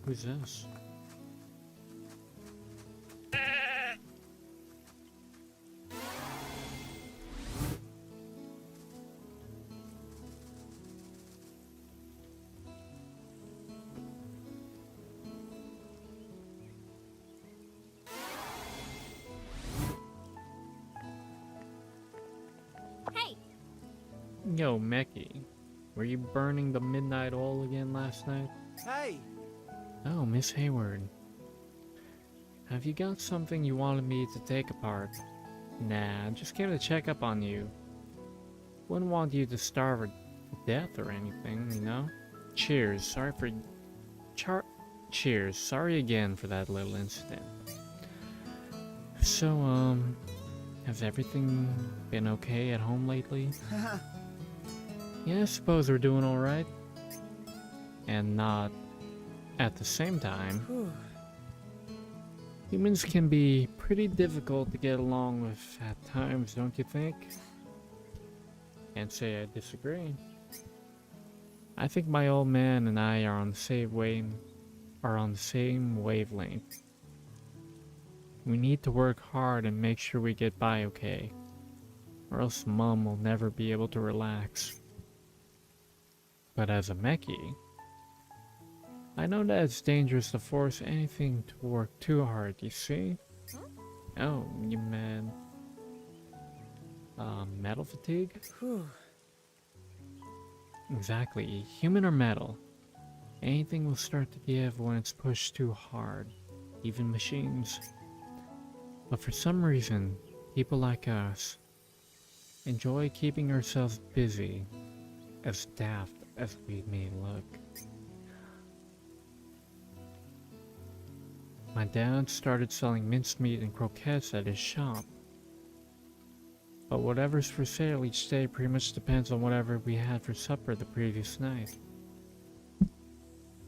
Who's this? Hey, Yo, Meki, were you burning the midnight oil again last night? Hey! Oh, Miss Hayward. Have you got something you wanted me to take apart? Nah, just came to check up on you. Wouldn't want you to starve to death or anything, you know? Cheers, Cheers, sorry again for that little incident. So, has everything been okay at home lately? Yeah, I suppose we're doing alright. And not at the same time. Humans can be pretty difficult to get along with at times, don't you think? Can't say I disagree. I think my old man and I are on the same wavelength. We need to work hard and make sure we get by okay, or else Mum will never be able to relax. But as a Mechie, I know that it's dangerous to force anything to work too hard, you see? Oh, you meant... metal fatigue? Exactly. Human or metal. Anything will start to give when it's pushed too hard. Even machines. But for some reason, people like us enjoy keeping ourselves busy, as daft as we may look. My dad started selling mincemeat and croquettes at his shop. But whatever's for sale each day pretty much depends on whatever we had for supper the previous night.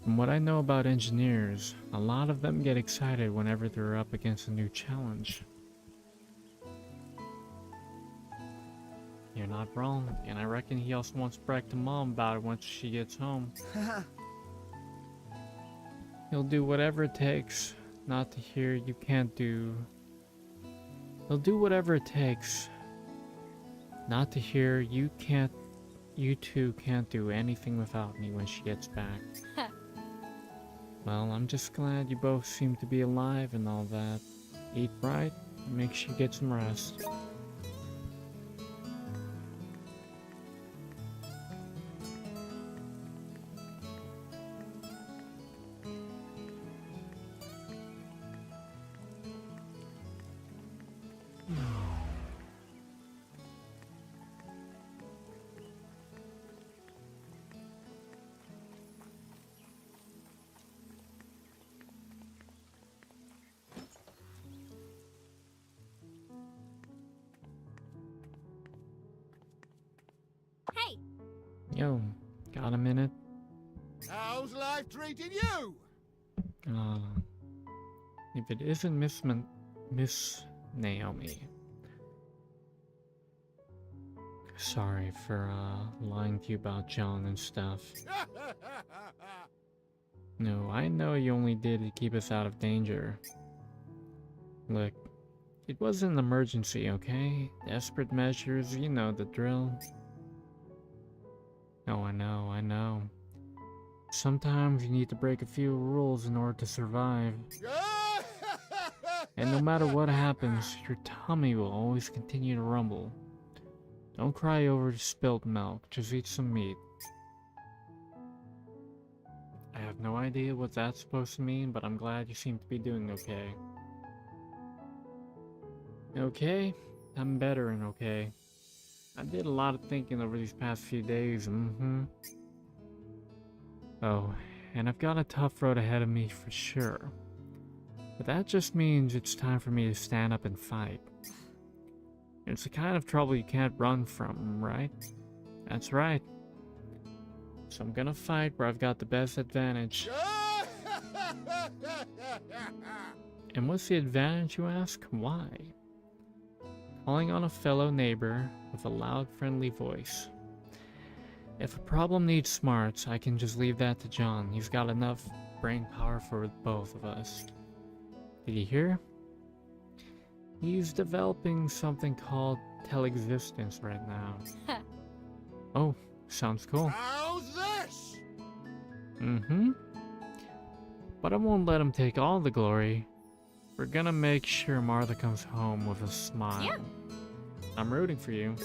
From what I know about engineers, a lot of them get excited whenever they're up against a new challenge. You're not wrong, and I reckon he also wants to brag to Mom about it once she gets home. He'll do whatever it takes not to hear you can't do... He'll do whatever it takes not to hear you two can't do anything without me when she gets back. Well, I'm just glad you both seem to be alive and all that. Eat right, and make sure you get some rest. Hey, Yo, got a minute? How's life treating you? If it isn't Miss Naomi. Sorry for, lying to you about John and stuff. No, I know you only did to keep us out of danger. Look, it was an emergency, okay? Desperate measures, you know the drill. Oh, I know. Sometimes you need to break a few rules in order to survive. And no matter what happens, your tummy will always continue to rumble. Don't cry over spilled milk, just eat some meat. I have no idea what that's supposed to mean, but I'm glad you seem to be doing okay. Okay? I'm better and okay. I did a lot of thinking over these past few days, Oh, and I've got a tough road ahead of me for sure. But that just means it's time for me to stand up and fight. It's the kind of trouble you can't run from, right? That's right. So I'm gonna fight where I've got the best advantage. And what's the advantage, you ask? Why? Calling on a fellow neighbor with a loud, friendly voice. If a problem needs smarts, I can just leave that to John. He's got enough brain power for both of us. Did you hear? He's developing something called teleexistence right now. Oh, sounds cool. How's this? But I won't let him take all the glory. We're gonna make sure Martha comes home with a smile. Yeah. I'm rooting for you.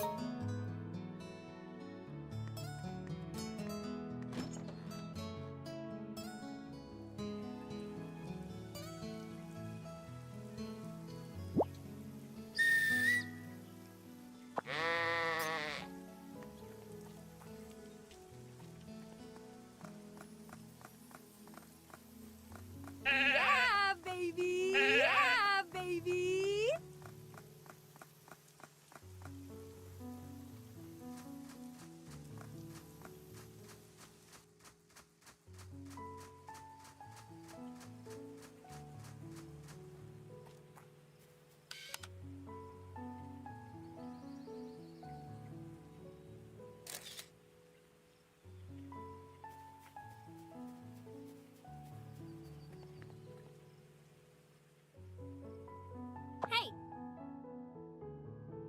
Yeah, baby! Yeah, baby!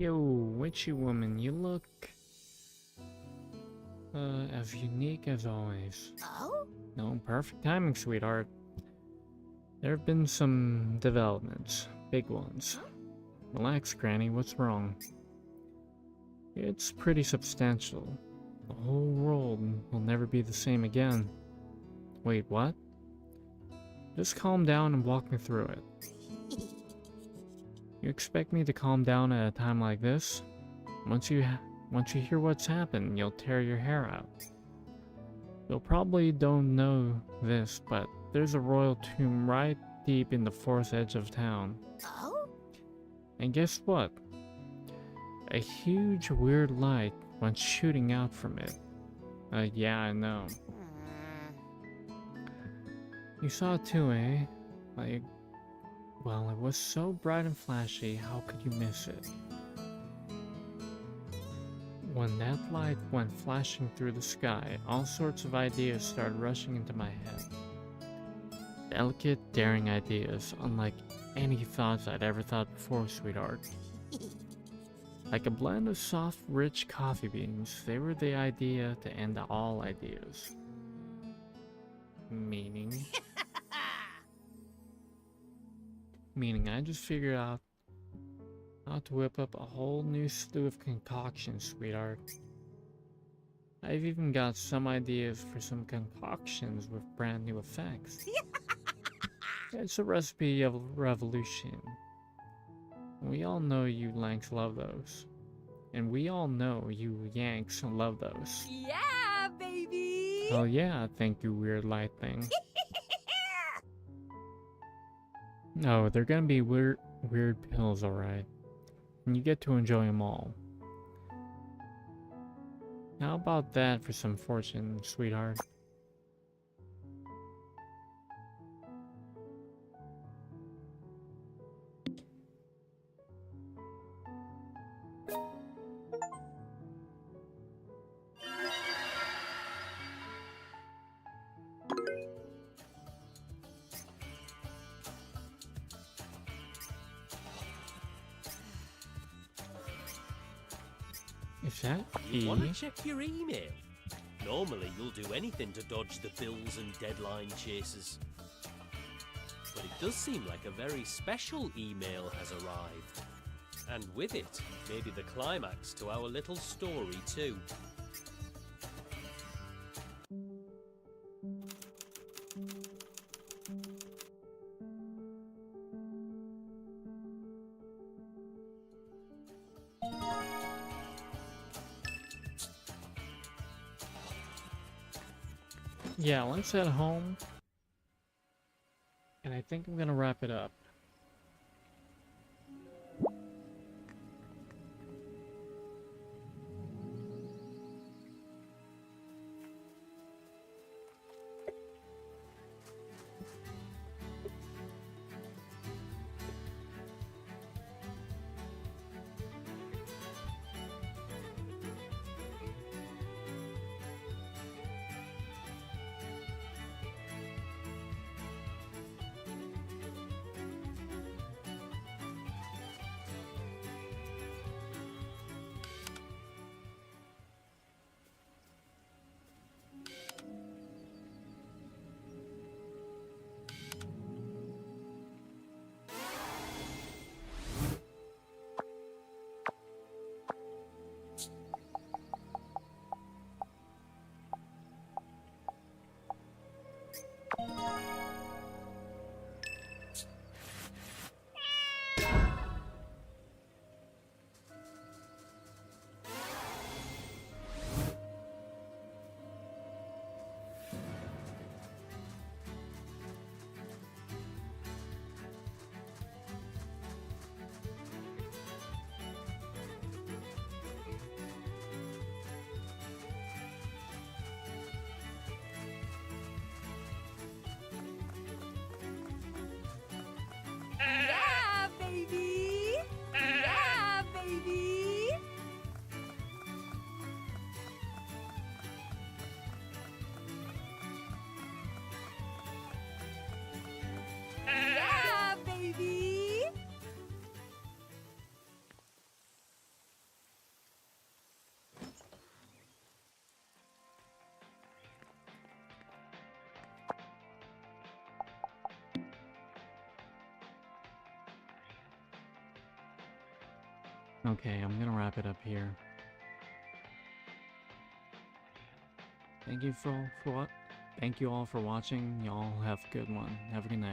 Yo, witchy woman, you look as unique as always. Oh? No, perfect timing, sweetheart. There have been some developments, big ones. Relax, Granny, what's wrong? It's pretty substantial. The whole world will never be the same again. Wait, what? Just calm down and walk me through it. You expect me to calm down at a time like this? Once you hear what's happened, you'll tear your hair out. You'll probably don't know this, but there's a royal tomb right deep in the fourth edge of town. Oh? And guess what? A huge weird light went shooting out from it. Yeah, I know. You saw it too, eh? Well, it was so bright and flashy, how could you miss it? When that light went flashing through the sky, all sorts of ideas started rushing into my head. Delicate, daring ideas, unlike any thoughts I'd ever thought before, sweetheart. Like a blend of soft, rich coffee beans, they were the idea to end all ideas. Meaning? Meaning I just figured out how to whip up a whole new slew of concoctions, sweetheart. I've even got some ideas for some concoctions with brand new effects. It's a recipe of revolution. We all know you Lanks love those. And we all know you Yanks love those. Yeah, baby! Oh yeah, thank you, weird light thing. No, they're gonna be weird pills, alright. And you get to enjoy them all. How about that for some fortune, sweetheart? Is that You E? want to check your email? Normally you'll do anything to dodge the bills and deadline chasers. But it does seem like a very special email has arrived. And with it, maybe the climax to our little story too. Yeah, let's head home. And I think I'm gonna wrap it up. Okay, I'm gonna wrap it up here. Thank you all for watching. Y'all have a good one. Have a good night.